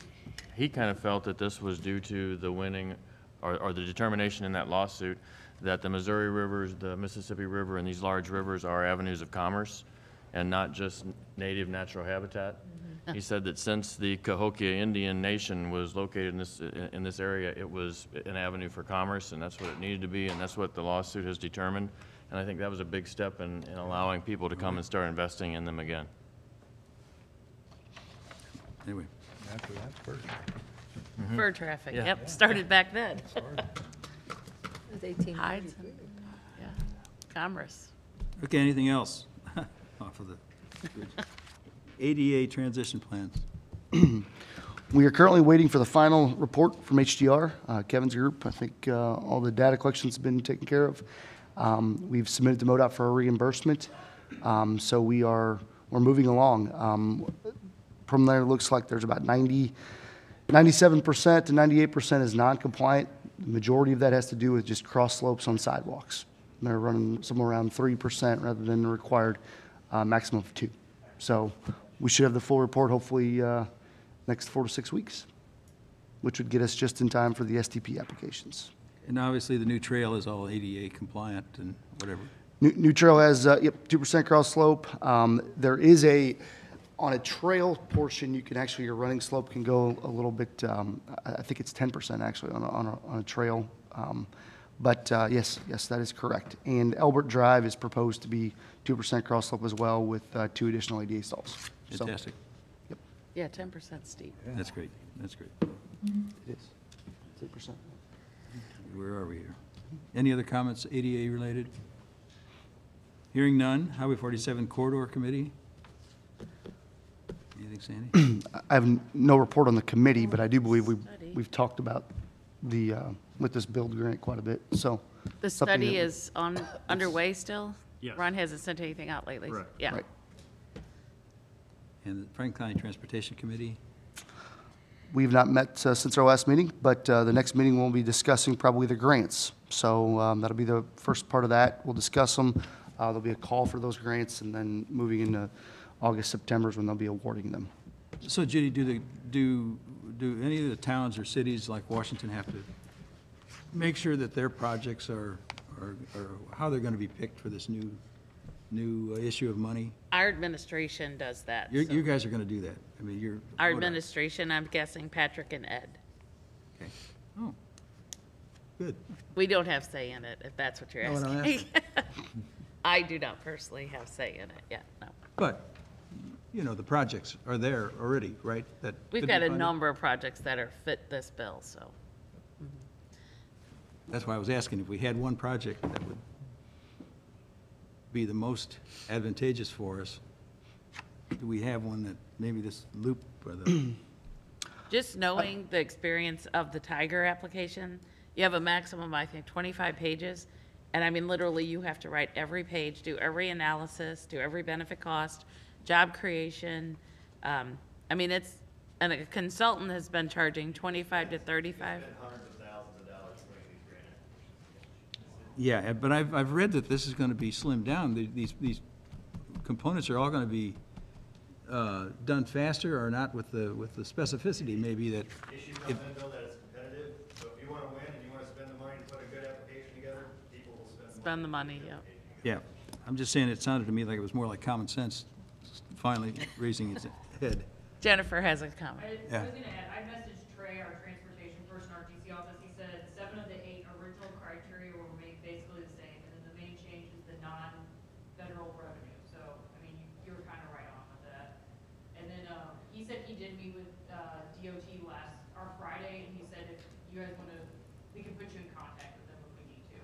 Speaker 8: he kind of felt that this was due to the winning or the determination in that lawsuit that the Missouri rivers, the Mississippi River, and these large rivers are avenues of commerce and not just native natural habitat. He said that since the Cahokia Indian Nation was located in this area, it was an avenue for commerce, and that's what it needed to be, and that's what the lawsuit has determined. And I think that was a big step in allowing people to come and start investing in them again.
Speaker 3: Anyway.
Speaker 11: After that first.
Speaker 5: Fur traffic,
Speaker 8: Yeah.
Speaker 5: yep, started back then.
Speaker 1: It was 1893.
Speaker 5: Hides and, yeah, commerce.
Speaker 3: Okay, anything else off of the bridge? ADA transition plans.
Speaker 4: We are currently waiting for the final report from HDR, Kevin's group. I think all the data collection's been taken care of. We've submitted to MoDOT for a reimbursement, so we're moving along. From there, it looks like there's about 97% to 98% is non-compliant. The majority of that has to do with just cross slopes on sidewalks. They're running somewhere around 3% rather than the required maximum of 2%. So we should have the full report hopefully next 4 to 6 weeks, which would get us just in time for the STP applications.
Speaker 3: And obviously, the new trail is all ADA compliant and whatever.
Speaker 4: New trail has, 2% cross slope. There is on a trail portion, you can actually, your running slope can go a little bit, I think it's 10% actually on a trail. Yes, that is correct. And Elbert Drive is proposed to be 2% cross slope as well with 2 additional ADA stalls. So,
Speaker 3: Fantastic.
Speaker 5: Yeah, 10% steep.
Speaker 3: That's great. That's great.
Speaker 4: it is, 2%.
Speaker 3: Where are we here? Any other comments ADA related? Hearing none. Highway 47 Corridor Committee? Anything, Sandy?
Speaker 4: I have no report on the committee, but I do believe we've talked about with this build grant quite a bit, so.
Speaker 5: The
Speaker 4: something
Speaker 5: study
Speaker 4: that-
Speaker 5: is underway still?
Speaker 14: Yes.
Speaker 5: Ron hasn't sent anything out lately?
Speaker 14: Correct.
Speaker 5: Yeah.
Speaker 4: Right.
Speaker 3: And the Franklin County Transportation Committee?
Speaker 4: We've not met since our last meeting, but the next meeting we'll be discussing probably the grants. So that'll be the first part of that. We'll discuss them. There'll be a call for those grants, and then moving into August, September is when they'll be awarding them.
Speaker 3: So Judy, do any of the towns or cities like Washington have to make sure that their projects are how they're going to be picked for this new new issue of money?
Speaker 5: Our administration does that.
Speaker 3: You
Speaker 5: so-
Speaker 3: you guys are going to do that. I mean, you're.
Speaker 5: Our
Speaker 3: MoDOT.
Speaker 5: administration, I'm guessing Patrick and Ed.
Speaker 3: Okay. Oh, good.
Speaker 5: We don't have say in it, if that's what you're
Speaker 3: No, no,
Speaker 5: asking. I do not personally have say in it, yeah, no.
Speaker 3: But, you know, the projects are there already, right? That
Speaker 5: We've
Speaker 3: could be
Speaker 5: got a
Speaker 3: funded?
Speaker 5: number of projects that are fit this bill, so.
Speaker 3: That's why I was asking if we had one project that would be the most advantageous for us. Do we have one that maybe this loop or the,
Speaker 5: Just knowing the experience of the Tiger application, you have a maximum, I think, 25 pages. And I mean, literally, you have to write every page, do every analysis, do every benefit cost, job creation. I mean, it's, and a consultant has been charging 25 to 35.
Speaker 3: yeah, but I've read that this is going to be slimmed down. These components are all going to be done faster or not with the specificity maybe that.
Speaker 9: Issue comes in, Bill, that it's competitive, so if you want to win and you want to spend the money to put a good application together, people will
Speaker 5: Spend the money, yeah.
Speaker 3: Yeah, I'm just saying it sounded to me like it was more like common sense finally raising its head.
Speaker 5: Jennifer has a comment.
Speaker 12: I
Speaker 3: Yeah.
Speaker 12: was gonna add, I messaged Trey, our transportation person, our DC office, he said 7 of the 8 original criteria will remain basically the same, and then the main change is the non-federal revenue, so, I mean, you were kinda right on with that. And then, he said he did meet with, DOT Friday, and he said if you guys wanna, we can put you in contact with them if we need to.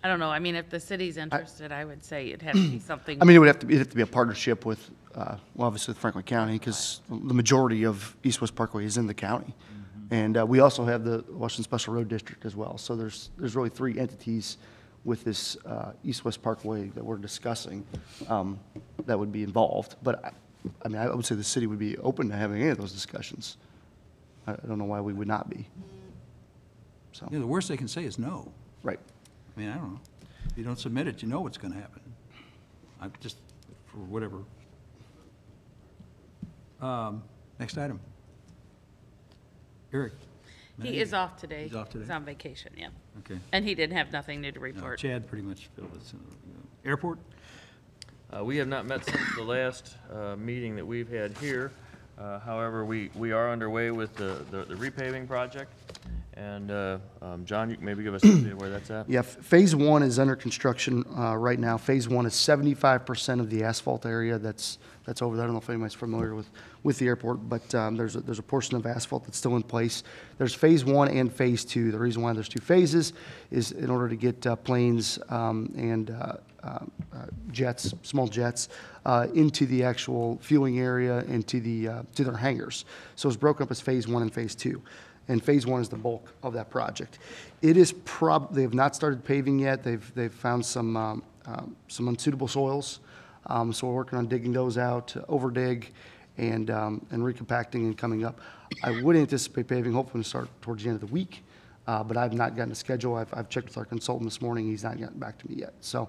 Speaker 5: I don't know, I mean, if the city's interested, I would say it'd have to be something.
Speaker 4: I mean, it'd have to be a partnership with, well, obviously with Franklin County, because the majority of East-West Parkway is in the county. And we also have the Washington Special Road District as well. So there's really 3 entities with this East-West Parkway that we're discussing that would be involved. But, I mean, I would say the city would be open to having any of those discussions. I don't know why we would not be. So,
Speaker 3: You know, the worst they can say is no.
Speaker 4: right.
Speaker 3: I mean, I don't know. If you don't submit it, you know what's going to happen. I'm just, for whatever. Next item. Eric.
Speaker 5: He is off today.
Speaker 3: He's off today?
Speaker 5: He's on vacation, yeah.
Speaker 3: Okay.
Speaker 5: And he didn't have nothing new to
Speaker 3: No,
Speaker 5: report.
Speaker 3: Chad pretty much filled it. Airport?
Speaker 8: We have not met since the last meeting that we've had here. However, we are underway with the repaving project. And John, you can maybe give us an idea of where that's at?
Speaker 4: Yeah, Phase 1 is under construction right now. Phase 1 is 75% of the asphalt area that's over there. I don't know if anybody's familiar with the airport, but there's a portion of asphalt that's still in place. There's Phase 1 and Phase 2. The reason why there's 2 phases is in order to get planes and jets, small jets, into the actual fueling area and to their hangars. So it's broken up as Phase 1 and Phase 2. And Phase 1 is the bulk of that project. It is they have not started paving yet. They've found some unsuitable soils. So we're working on digging those out, overdig, and recompacting and coming up. I would anticipate paving, hopefully to start towards the end of the week, but I've not gotten a schedule. I've checked with our consultant this morning. He's not gotten back to me yet. So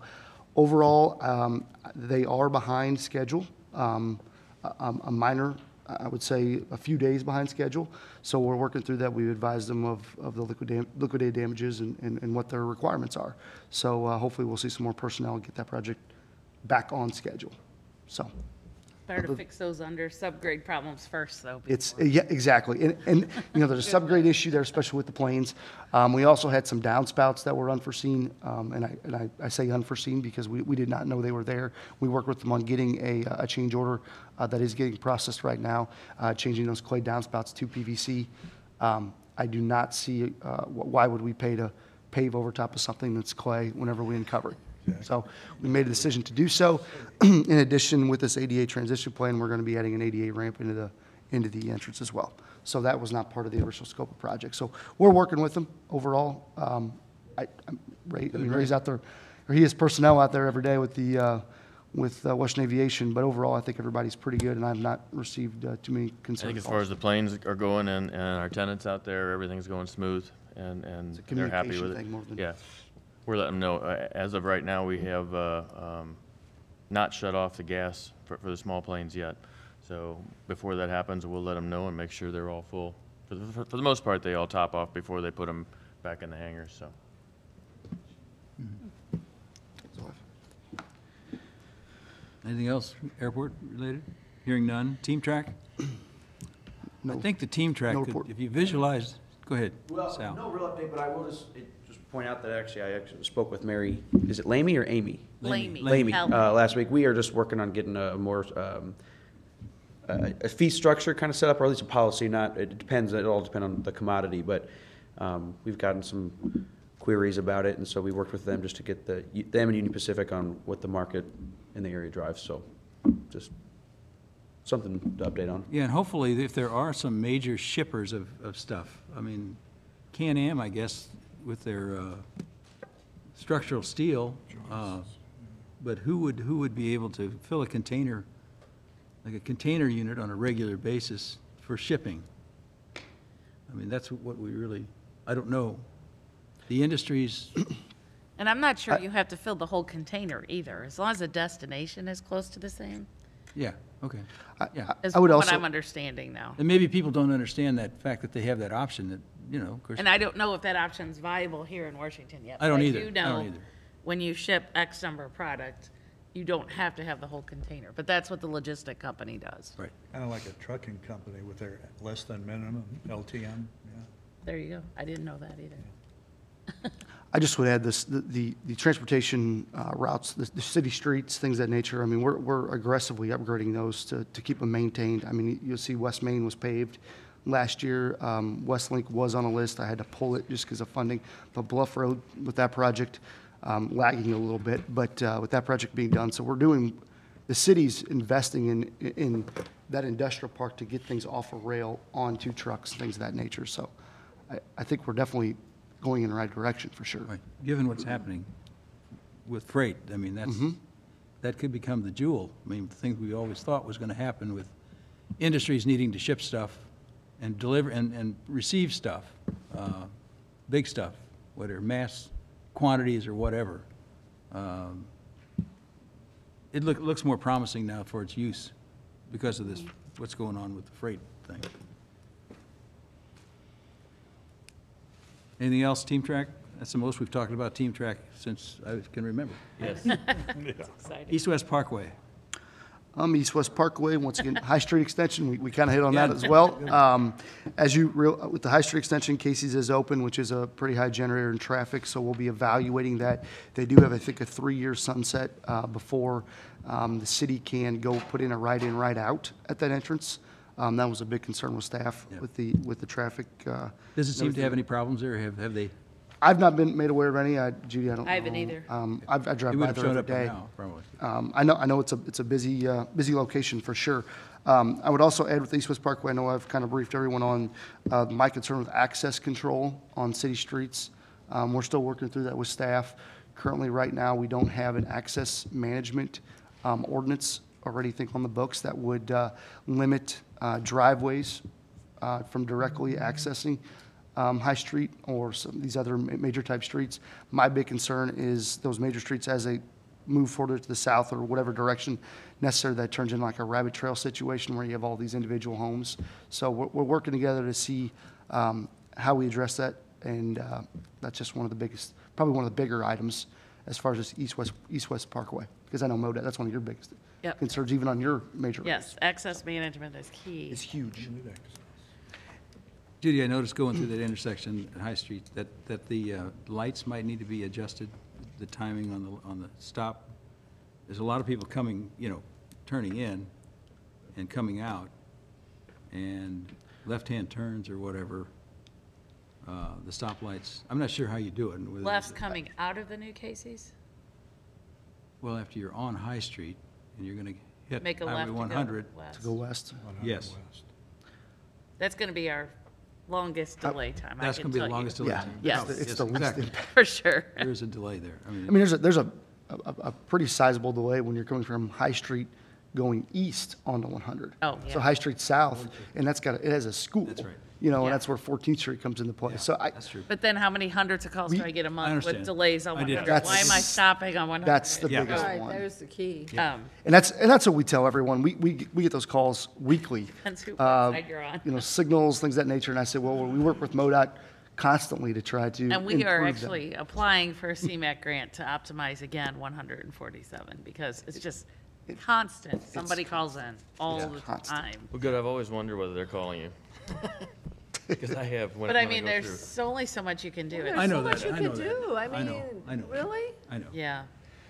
Speaker 4: overall, they are behind schedule, a minor, I would say a few days behind schedule. So we're working through that. We advised them of the liquidated damages and what their requirements are. So hopefully we'll see some more personnel and get that project back on schedule. So
Speaker 5: Better to fix those under subgrade problems first, though.
Speaker 4: it's, yeah, exactly. And you know, there's a subgrade issue there, especially with the planes. We also had some downspouts that were unforeseen. And I say unforeseen because we did not know they were there. We worked with them on getting a change order that is getting processed right now, changing those clay downspouts to PVC. I do not see, why would we pay to pave over top of something that's clay whenever we uncover it? So we made a decision to do so. In addition, with this ADA transition plan, we're going to be adding an ADA ramp into the entrance as well. So that was not part of the original scope of project. So we're working with them overall. Ray's out there, or he has personnel out there every day with Western Aviation, but overall, I think everybody's pretty good, and I've not received too many concerns.
Speaker 8: I think as far as the planes are going and our tenants out there, everything's going smooth and they're happy
Speaker 4: communication
Speaker 8: with it.
Speaker 4: thing more than-
Speaker 8: Yeah. We're letting them know, as of right now, we have not shut off the gas for the small planes yet. So before that happens, we'll let them know and make sure they're all full. For the most part, they all top off before they put them back in the hangars, so.
Speaker 3: Anything else airport related? Hearing none. Team track? I think the team track,
Speaker 4: no
Speaker 3: could-
Speaker 4: report.
Speaker 3: if you visualize, go ahead,
Speaker 15: Well,
Speaker 3: Sal.
Speaker 15: no real update, but I will just point out that I actually spoke with Mary, is it Lamy or Amy?
Speaker 5: Lamy.
Speaker 15: Lamy,
Speaker 5: L-
Speaker 15: last week. We are just working on getting a more, a fee structure kind of set up, or at least a policy, not, it depends, it all depends on the commodity, but we've gotten some queries about it, and so we worked with them just to get them and Union Pacific on what the market in the area drives, so just something to update on.
Speaker 3: Yeah, and hopefully, if there are some major shippers of stuff, I mean, Can-Am, I guess, with their structural steel, but who would be able to fill a container, like a container unit on a regular basis for shipping? I mean, that's what we really, I don't know. The industries,
Speaker 5: And I'm not sure you have to fill the whole container either, as long as the destination is close to the same,
Speaker 3: yeah, okay, yeah.
Speaker 5: is
Speaker 4: I would
Speaker 5: what
Speaker 4: also-
Speaker 5: I'm understanding now.
Speaker 3: And maybe people don't understand that fact that they have that option that, of course.
Speaker 5: And I don't know if that option's viable here in Washington yet.
Speaker 3: I don't
Speaker 5: but
Speaker 3: either.
Speaker 5: do
Speaker 3: I don't
Speaker 5: know
Speaker 3: either.
Speaker 5: when you ship X number of product, you don't have to have the whole container, but that's what the logistic company does.
Speaker 3: Right.
Speaker 11: Kind of like a trucking company with their less than minimum LTM, yeah.
Speaker 5: There you go. I didn't know that either.
Speaker 4: I just would add this, the transportation routes, the city streets, things of that nature. I mean, we're aggressively upgrading those to keep them maintained. I mean, you'll see West Main was paved last year. Westlink was on a list. I had to pull it just because of funding. But Bluff Road with that project lagging a little bit, but with that project being done. So we're doing, the city's investing in that industrial park to get things off a rail onto trucks, things of that nature. So I think we're definitely going in the right direction for sure.
Speaker 3: Right, given what's happening with freight, I mean, that could become the jewel. I mean, the thing we always thought was going to happen with industries needing to ship stuff and deliver and receive stuff, big stuff, whether mass quantities or whatever. It looks more promising now for its use because of this, what's going on with the freight thing. Anything else, Team Track? That's the most we've talked about Team Track since I can remember.
Speaker 8: Yes.
Speaker 5: Exciting.
Speaker 3: East-West Parkway.
Speaker 4: East-West Parkway, once again, High Street Extension, we kind of hit on that as well. With the High Street Extension, Casey's is open, which is a pretty high generator in traffic, so we'll be evaluating that. They do have, I think, a 3-year sunset before the city can go put in a right-in, right-out at that entrance. That was a big concern with staff with the traffic.
Speaker 3: Does it seem to have any problems there? Have they?
Speaker 4: I've not been made aware of any. Judy, I don't know.
Speaker 5: I haven't either.
Speaker 4: I drive
Speaker 3: It would
Speaker 4: by
Speaker 3: have
Speaker 4: there
Speaker 3: showed
Speaker 4: every
Speaker 3: up by
Speaker 4: day.
Speaker 3: now, probably.
Speaker 4: I know it's a busy location for sure. I would also add with East-West Parkway, I know I've kind of briefed everyone on my concern with access control on city streets. We're still working through that with staff. Currently, right now, we don't have an access management ordinance or anything on the books that would limit driveways from directly accessing High Street or some of these other major type streets. My big concern is those major streets as they move further to the south or whatever direction necessary, that turns into like a rabbit trail situation where you have all these individual homes. So we're working together to see how we address that, and that's just one of the biggest, probably one of the bigger items as far as this East-West Parkway, because I know MoDOT, that's one of your biggest
Speaker 5: Yep.
Speaker 4: concerns, even on your major roads.
Speaker 5: Yes, access management is key.
Speaker 4: It's huge.
Speaker 3: Judy, I noticed going through that intersection at High Street that the lights might need to be adjusted, the timing on the stop. There's a lot of people coming, turning in and coming out, and left-hand turns or whatever, the stoplights. I'm not sure how you do it. whether-
Speaker 5: Less coming out of the new Casey's?
Speaker 3: Well, after you're on High Street and you're going to hit
Speaker 5: Make a left
Speaker 3: Highway
Speaker 5: to go
Speaker 3: 100.
Speaker 5: west.
Speaker 4: To go west.
Speaker 3: Yes,
Speaker 5: That's going to be our longest delay time, I
Speaker 3: that's
Speaker 5: can
Speaker 3: going to be
Speaker 5: tell
Speaker 3: the
Speaker 5: you.
Speaker 3: longest delay.
Speaker 4: Yeah,
Speaker 3: time.
Speaker 5: Yes.
Speaker 4: It's
Speaker 3: Yes,
Speaker 4: the least
Speaker 3: exactly.
Speaker 4: impact.
Speaker 5: For sure.
Speaker 3: There is a delay there.
Speaker 4: I mean, there's a pretty sizable delay when you're coming from High Street going east onto 100.
Speaker 5: Oh,
Speaker 4: So
Speaker 5: yeah.
Speaker 4: High Street South, and it has a school.
Speaker 3: That's right.
Speaker 4: And
Speaker 5: Yeah.
Speaker 4: that's where 14th Street comes into play. So
Speaker 3: That's true.
Speaker 5: But then how many hundreds of calls do I get a month with
Speaker 3: understand.
Speaker 5: delays on
Speaker 3: I did.
Speaker 5: 100? Why am I
Speaker 4: That's-
Speaker 5: stopping on 100?
Speaker 4: that's the
Speaker 3: Yeah.
Speaker 4: biggest
Speaker 1: Right,
Speaker 4: one.
Speaker 1: there's the key.
Speaker 4: And that's what we tell everyone. We get those calls weekly.
Speaker 5: Depends who side you're on.
Speaker 4: Signals, things of that nature. And I say, well, we work with MoDOT constantly to try to
Speaker 5: And we are
Speaker 4: improve them.
Speaker 5: actually applying for a CMAQ grant to optimize again 147, because it's just constant. Somebody calls in all the
Speaker 4: constant.
Speaker 5: time.
Speaker 8: Well, good, I've always wondered whether they're calling you. Because I have when
Speaker 5: But I
Speaker 8: when
Speaker 5: mean,
Speaker 8: go through.
Speaker 5: there's only so much you can do.
Speaker 11: I know
Speaker 1: There's so
Speaker 11: that,
Speaker 1: much
Speaker 11: I
Speaker 1: you
Speaker 11: know
Speaker 1: could
Speaker 11: that.
Speaker 1: do. I
Speaker 11: I know,
Speaker 1: mean,
Speaker 11: I know.
Speaker 1: really?
Speaker 11: I know.
Speaker 5: Yeah,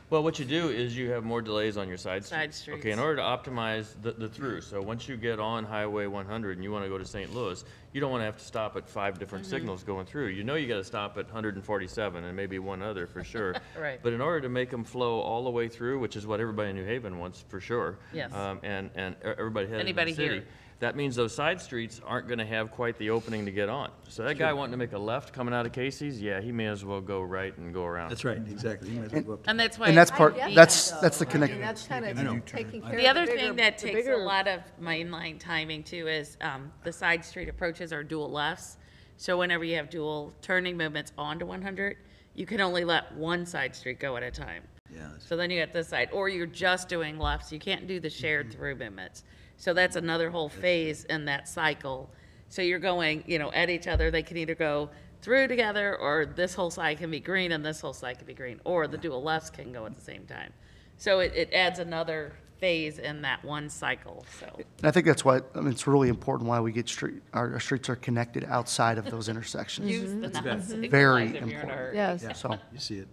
Speaker 8: Well, what you do is you have more delays on your side streets.
Speaker 5: Side streets.
Speaker 8: Okay, in order to optimize the through, so once you get on Highway 100 and you want to go to St. Louis, you don't want to have to stop at 5 different
Speaker 5: Mm-hmm.
Speaker 8: signals going through. You know you got to stop at 147 and maybe one other for sure.
Speaker 5: Right.
Speaker 8: But in order to make them flow all the way through, which is what everybody in New Haven wants for sure.
Speaker 5: Yes.
Speaker 8: And everybody headed in
Speaker 5: Anybody
Speaker 8: the city.
Speaker 5: here.
Speaker 8: That means those side streets aren't going to have quite the opening to get on. So that guy wanting to make a left coming out of Casey's, yeah, he may as well go right and go around.
Speaker 11: That's right, exactly. You might as well go up to-
Speaker 5: and that's why.
Speaker 4: And that's part,
Speaker 1: I get
Speaker 4: that's,
Speaker 1: that,
Speaker 4: that's the
Speaker 1: though. I
Speaker 4: connect.
Speaker 1: mean, that's kind
Speaker 11: I know.
Speaker 1: of taking care of
Speaker 5: The other
Speaker 1: bigger-
Speaker 5: thing that
Speaker 1: the
Speaker 5: takes a
Speaker 1: bigger-
Speaker 5: lot of mainline timing too is the side street approaches are dual lefts. So whenever you have dual turning movements onto 100, you can only let one side street go at a time.
Speaker 11: Yeah, that's-
Speaker 5: So then you got this side, or you're just doing lefts. You can't do the shared through movements. So that's another whole phase in that cycle. So you're going, at each other. They can either go through together, or this whole side can be green and this whole side can be green, or the dual lefts can go at the same time. So it adds another phase in that one cycle, so.
Speaker 4: And I think that's why, it's really important why we get our streets are connected outside of those intersections.
Speaker 5: Use the non-signalized
Speaker 4: Very
Speaker 5: if you're in a
Speaker 4: important.
Speaker 5: hurry.
Speaker 1: Yes.
Speaker 4: So,
Speaker 11: You see it.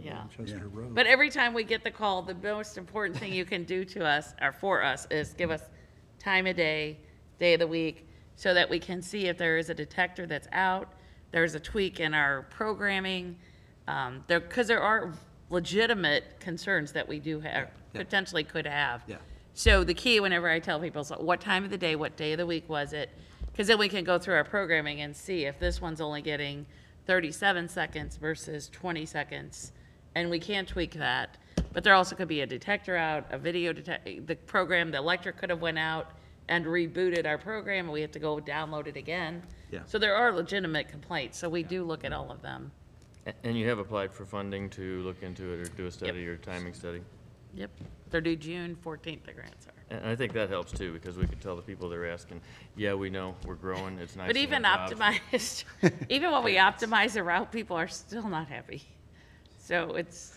Speaker 5: Yeah.
Speaker 11: Chester Road.
Speaker 5: But every time we get the call, the most important thing you can do to us, or for us, is give us time of day, day of the week, so that we can see if there is a detector that's out, there's a tweak in our programming, because there are legitimate concerns that we do have, potentially could have.
Speaker 11: Yeah.
Speaker 5: So the key, whenever I tell people, is what time of the day, what day of the week was it? Because then we can go through our programming and see if this one's only getting 37 seconds versus 20 seconds, and we can tweak that. But there also could be a detector out, a video the program, the electric could have went out and rebooted our program, and we have to go download it again.
Speaker 11: Yeah.
Speaker 5: So there are legitimate complaints, so we do look at all of them.
Speaker 8: And you have applied for funding to look into it or do a study or timing study?
Speaker 5: Yep, they're due June 14th, the grants are.
Speaker 8: And I think that helps too, because we can tell the people that are asking, yeah, we know, we're growing, it's nice
Speaker 5: But
Speaker 8: to
Speaker 5: even
Speaker 8: have jobs.
Speaker 5: optimized, even when we optimize the route, people are still not happy. So it's.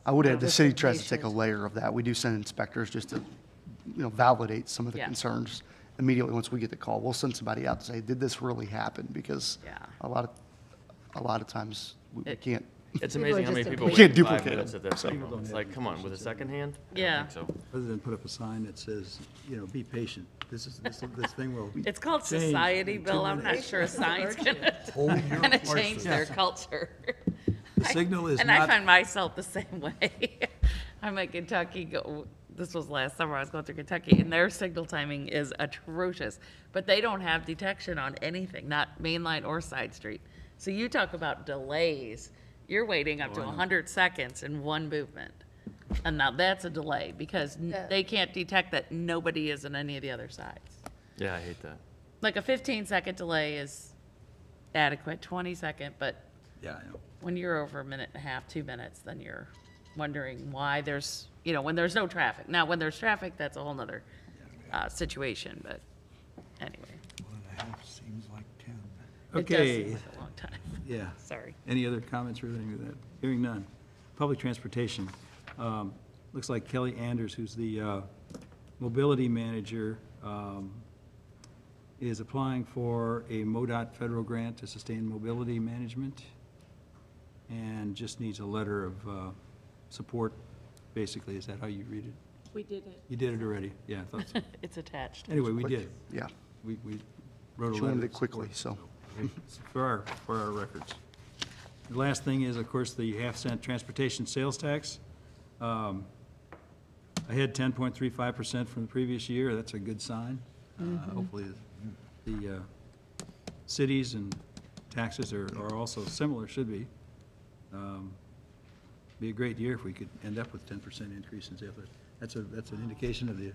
Speaker 4: I would add, the city tries to
Speaker 1: Patient.
Speaker 4: take a layer of that. We do send inspectors just to, validate some of the
Speaker 5: Yeah.
Speaker 4: concerns immediately once we get the call. We'll send somebody out to say, did this really happen? Because
Speaker 5: Yeah.
Speaker 4: a lot of times we can't.
Speaker 8: It's
Speaker 1: People are
Speaker 8: amazing how many
Speaker 1: just
Speaker 8: people
Speaker 1: impatient.
Speaker 8: wait
Speaker 4: Can't
Speaker 8: 5
Speaker 4: duplicate
Speaker 8: minutes
Speaker 4: it.
Speaker 8: at that signal. It's like, come on, with a second hand? I don't
Speaker 5: Yeah.
Speaker 8: think so.
Speaker 11: Rather than put up a sign that says, be patient. This thing will.
Speaker 5: It's called
Speaker 11: change
Speaker 5: society,
Speaker 11: in 2
Speaker 5: Bill. I'm not
Speaker 11: minutes.
Speaker 5: sure a sign's gonna
Speaker 11: your
Speaker 5: gonna
Speaker 11: horses.
Speaker 5: change their culture.
Speaker 11: The signal is
Speaker 5: And I
Speaker 11: not-
Speaker 5: find myself the same way. I'm at Kentucky, this was last summer, I was going through Kentucky, and their signal timing is atrocious. But they don't have detection on anything, not mainline or side street. So you talk about delays, you're waiting up to 100 seconds in one movement. And now that's a delay, because they can't detect that nobody is on any of the other sides.
Speaker 8: Yeah, I hate that.
Speaker 5: Like a 15-second delay is adequate, 20-second, but
Speaker 11: Yeah, I know.
Speaker 5: when you're over a minute and a half, 2 minutes, then you're wondering why there's, when there's no traffic. Now, when there's traffic, that's a whole nother situation, but anyway.
Speaker 11: 1.5 seems like 10.
Speaker 5: It does
Speaker 11: Okay.
Speaker 5: seem like a long time.
Speaker 11: Yeah.
Speaker 5: Sorry.
Speaker 11: Any other comments relating to that? Hearing none. Public transportation. Looks like Kelly Anders, who's the mobility manager, is applying for a MoDOT federal grant to sustain mobility management, and just needs a letter of support, basically. Is that how you read it?
Speaker 6: We did it.
Speaker 11: You did it already? Yeah, I thought so.
Speaker 5: It's attached.
Speaker 11: Anyway, we did.
Speaker 4: Yeah.
Speaker 11: We wrote a
Speaker 4: She
Speaker 11: letter.
Speaker 4: wanted it
Speaker 11: of
Speaker 4: quickly,
Speaker 11: support,
Speaker 4: so.
Speaker 11: it's for our records. The last thing is, of course, the half-cent transportation sales tax. Ahead 10.35% from the previous year. That's a good sign. Hopefully, the cities and taxes are also similar, should be. Be a great year if we could end up with 10% increase in sales. That's an indication of the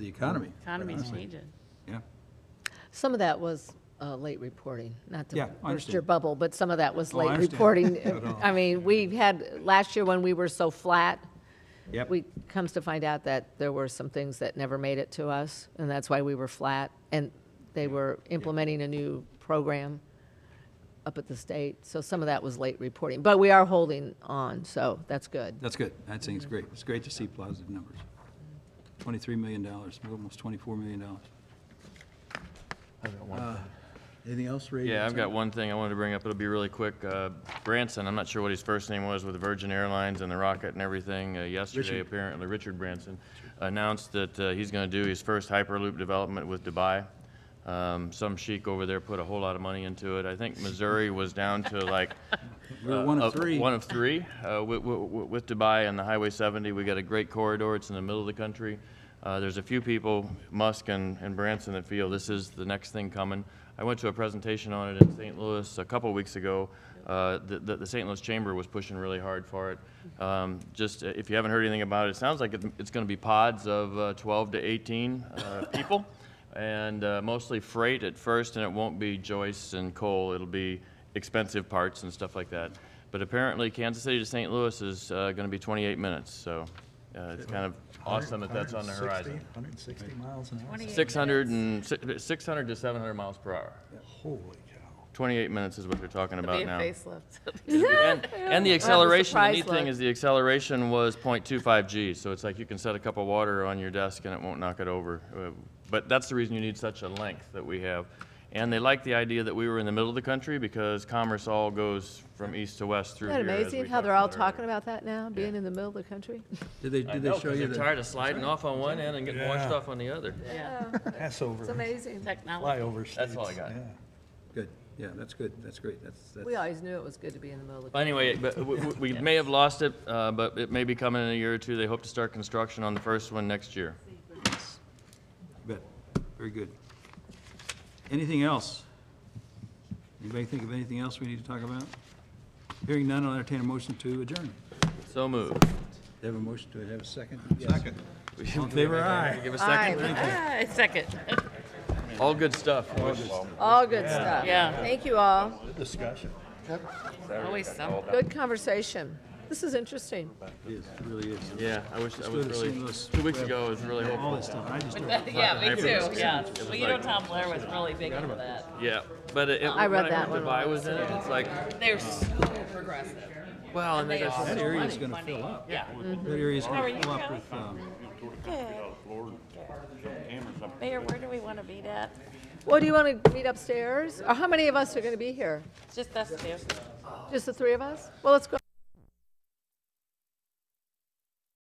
Speaker 11: economy.
Speaker 5: Economy's
Speaker 11: honestly.
Speaker 5: changing.
Speaker 11: Yeah.
Speaker 1: Some of that was late reporting, not
Speaker 11: Yeah,
Speaker 1: to
Speaker 11: I
Speaker 1: burst your
Speaker 11: understand.
Speaker 1: bubble, but some of that was
Speaker 11: Oh, I
Speaker 1: late
Speaker 11: understand.
Speaker 1: reporting.
Speaker 11: Not at all.
Speaker 1: I mean, we had, last year when we were so flat,
Speaker 11: Yep.
Speaker 1: we comes to find out that there were some things that never made it to us, and that's why we were flat. And they were implementing a new program up at the state. So some of that was late reporting. But we are holding on, so that's good.
Speaker 11: That's good. I think it's great. It's great to see positive numbers. $23 million, almost $24 million. Anything else, Ray?
Speaker 8: Yeah, I've got one thing I wanted to bring up. It'll be really quick. Branson, I'm not sure what his first name was with Virgin Airlines and the rocket and everything. Yesterday, apparently, Richard Branson announced that he's going to do his first Hyperloop development with Dubai. Some sheik over there put a whole lot of money into it. I think Missouri was down to like
Speaker 11: We're one of three.
Speaker 8: One of three with Dubai and the Highway 70. We got a great corridor. It's in the middle of the country. There's a few people, Musk and Branson, that feel this is the next thing coming. I went to a presentation on it in St. Louis a couple weeks ago. The St. Louis Chamber was pushing really hard for it. Just if you haven't heard anything about it, it sounds like it's going to be pods of 12 to 18 people, and mostly freight at first, and it won't be joists and coal. It'll be expensive parts and stuff like that. But apparently Kansas City to St. Louis is going to be 28 minutes, so it's kind of awesome that that's on the horizon.
Speaker 11: 160 miles an hour.
Speaker 8: 600 to 700 miles per hour.
Speaker 11: Holy cow.
Speaker 8: 28 minutes is what they're talking
Speaker 5: It'll
Speaker 8: about
Speaker 5: be a
Speaker 8: now.
Speaker 5: facelift.
Speaker 8: And the acceleration, the neat
Speaker 1: surprise
Speaker 8: thing
Speaker 1: look.
Speaker 8: is the acceleration was 0.25 G, so it's like you can set a cup of water on your desk and it won't knock it over. But that's the reason you need such a length that we have. And they like the idea that we were in the middle of the country because commerce all goes from east to west through
Speaker 1: Isn't that
Speaker 8: here. as
Speaker 1: amazing
Speaker 8: we
Speaker 1: how
Speaker 8: talked
Speaker 1: they're all
Speaker 8: about
Speaker 1: talking
Speaker 8: earlier.
Speaker 1: about that now, being in the middle of the country?
Speaker 11: Did they
Speaker 8: I know,
Speaker 11: show
Speaker 8: 'cause
Speaker 11: you
Speaker 8: they're
Speaker 11: the
Speaker 8: tired of sliding off on one end and getting washed off on the other.
Speaker 5: Yeah,
Speaker 11: Passover?
Speaker 1: It's amazing.
Speaker 5: technology.
Speaker 11: Flyover states.
Speaker 8: That's all I got.
Speaker 11: Yeah. Good. Yeah, that's good. That's great. That's.
Speaker 1: We always knew it was good to be in the middle of the
Speaker 8: But
Speaker 1: country.
Speaker 8: anyway, but we may have lost it, but it may be coming in a year or two. They hope to start construction on the first one next year.
Speaker 11: Bet. Very good. Anything else? Anybody think of anything else we need to talk about? Hearing none, I'll entertain a motion to adjourn.
Speaker 8: So moved.
Speaker 11: They have a motion, do I have a second? Second. All in favor, aye.
Speaker 8: Give a
Speaker 1: Aye.
Speaker 8: second.
Speaker 5: Second.
Speaker 8: All good stuff.
Speaker 1: All good stuff.
Speaker 5: Yeah.
Speaker 1: Thank you all.
Speaker 11: Discussion.
Speaker 5: Always some.
Speaker 1: Good conversation. This is interesting.
Speaker 11: It is, it really is.
Speaker 8: Yeah, I wish I was
Speaker 11: good to
Speaker 8: really,
Speaker 11: see those
Speaker 8: 2 weeks ago, I was really
Speaker 11: All
Speaker 8: hopeful.
Speaker 11: this stuff, I just don't.
Speaker 5: Yeah, me too, yeah.
Speaker 8: It was
Speaker 5: Well, you know
Speaker 8: like-
Speaker 5: Tom Blair was really big into that.
Speaker 8: Yeah, but
Speaker 1: I read that
Speaker 8: when
Speaker 1: one
Speaker 8: Dubai was in it, it's like,
Speaker 5: They're so progressive.
Speaker 8: well, and they got
Speaker 11: That
Speaker 8: so
Speaker 11: area
Speaker 8: much
Speaker 11: is
Speaker 8: money.
Speaker 11: gonna fill up.
Speaker 5: Yeah.
Speaker 11: That area is
Speaker 5: How are
Speaker 11: gonna
Speaker 5: you,
Speaker 11: fill up
Speaker 5: Kelly?
Speaker 11: with,
Speaker 5: Mayor, where do we want to meet at?
Speaker 1: Well, do you want to meet upstairs? Or how many of us are going to be here?
Speaker 5: Just us two.
Speaker 1: Just the three of us? Well, let's go.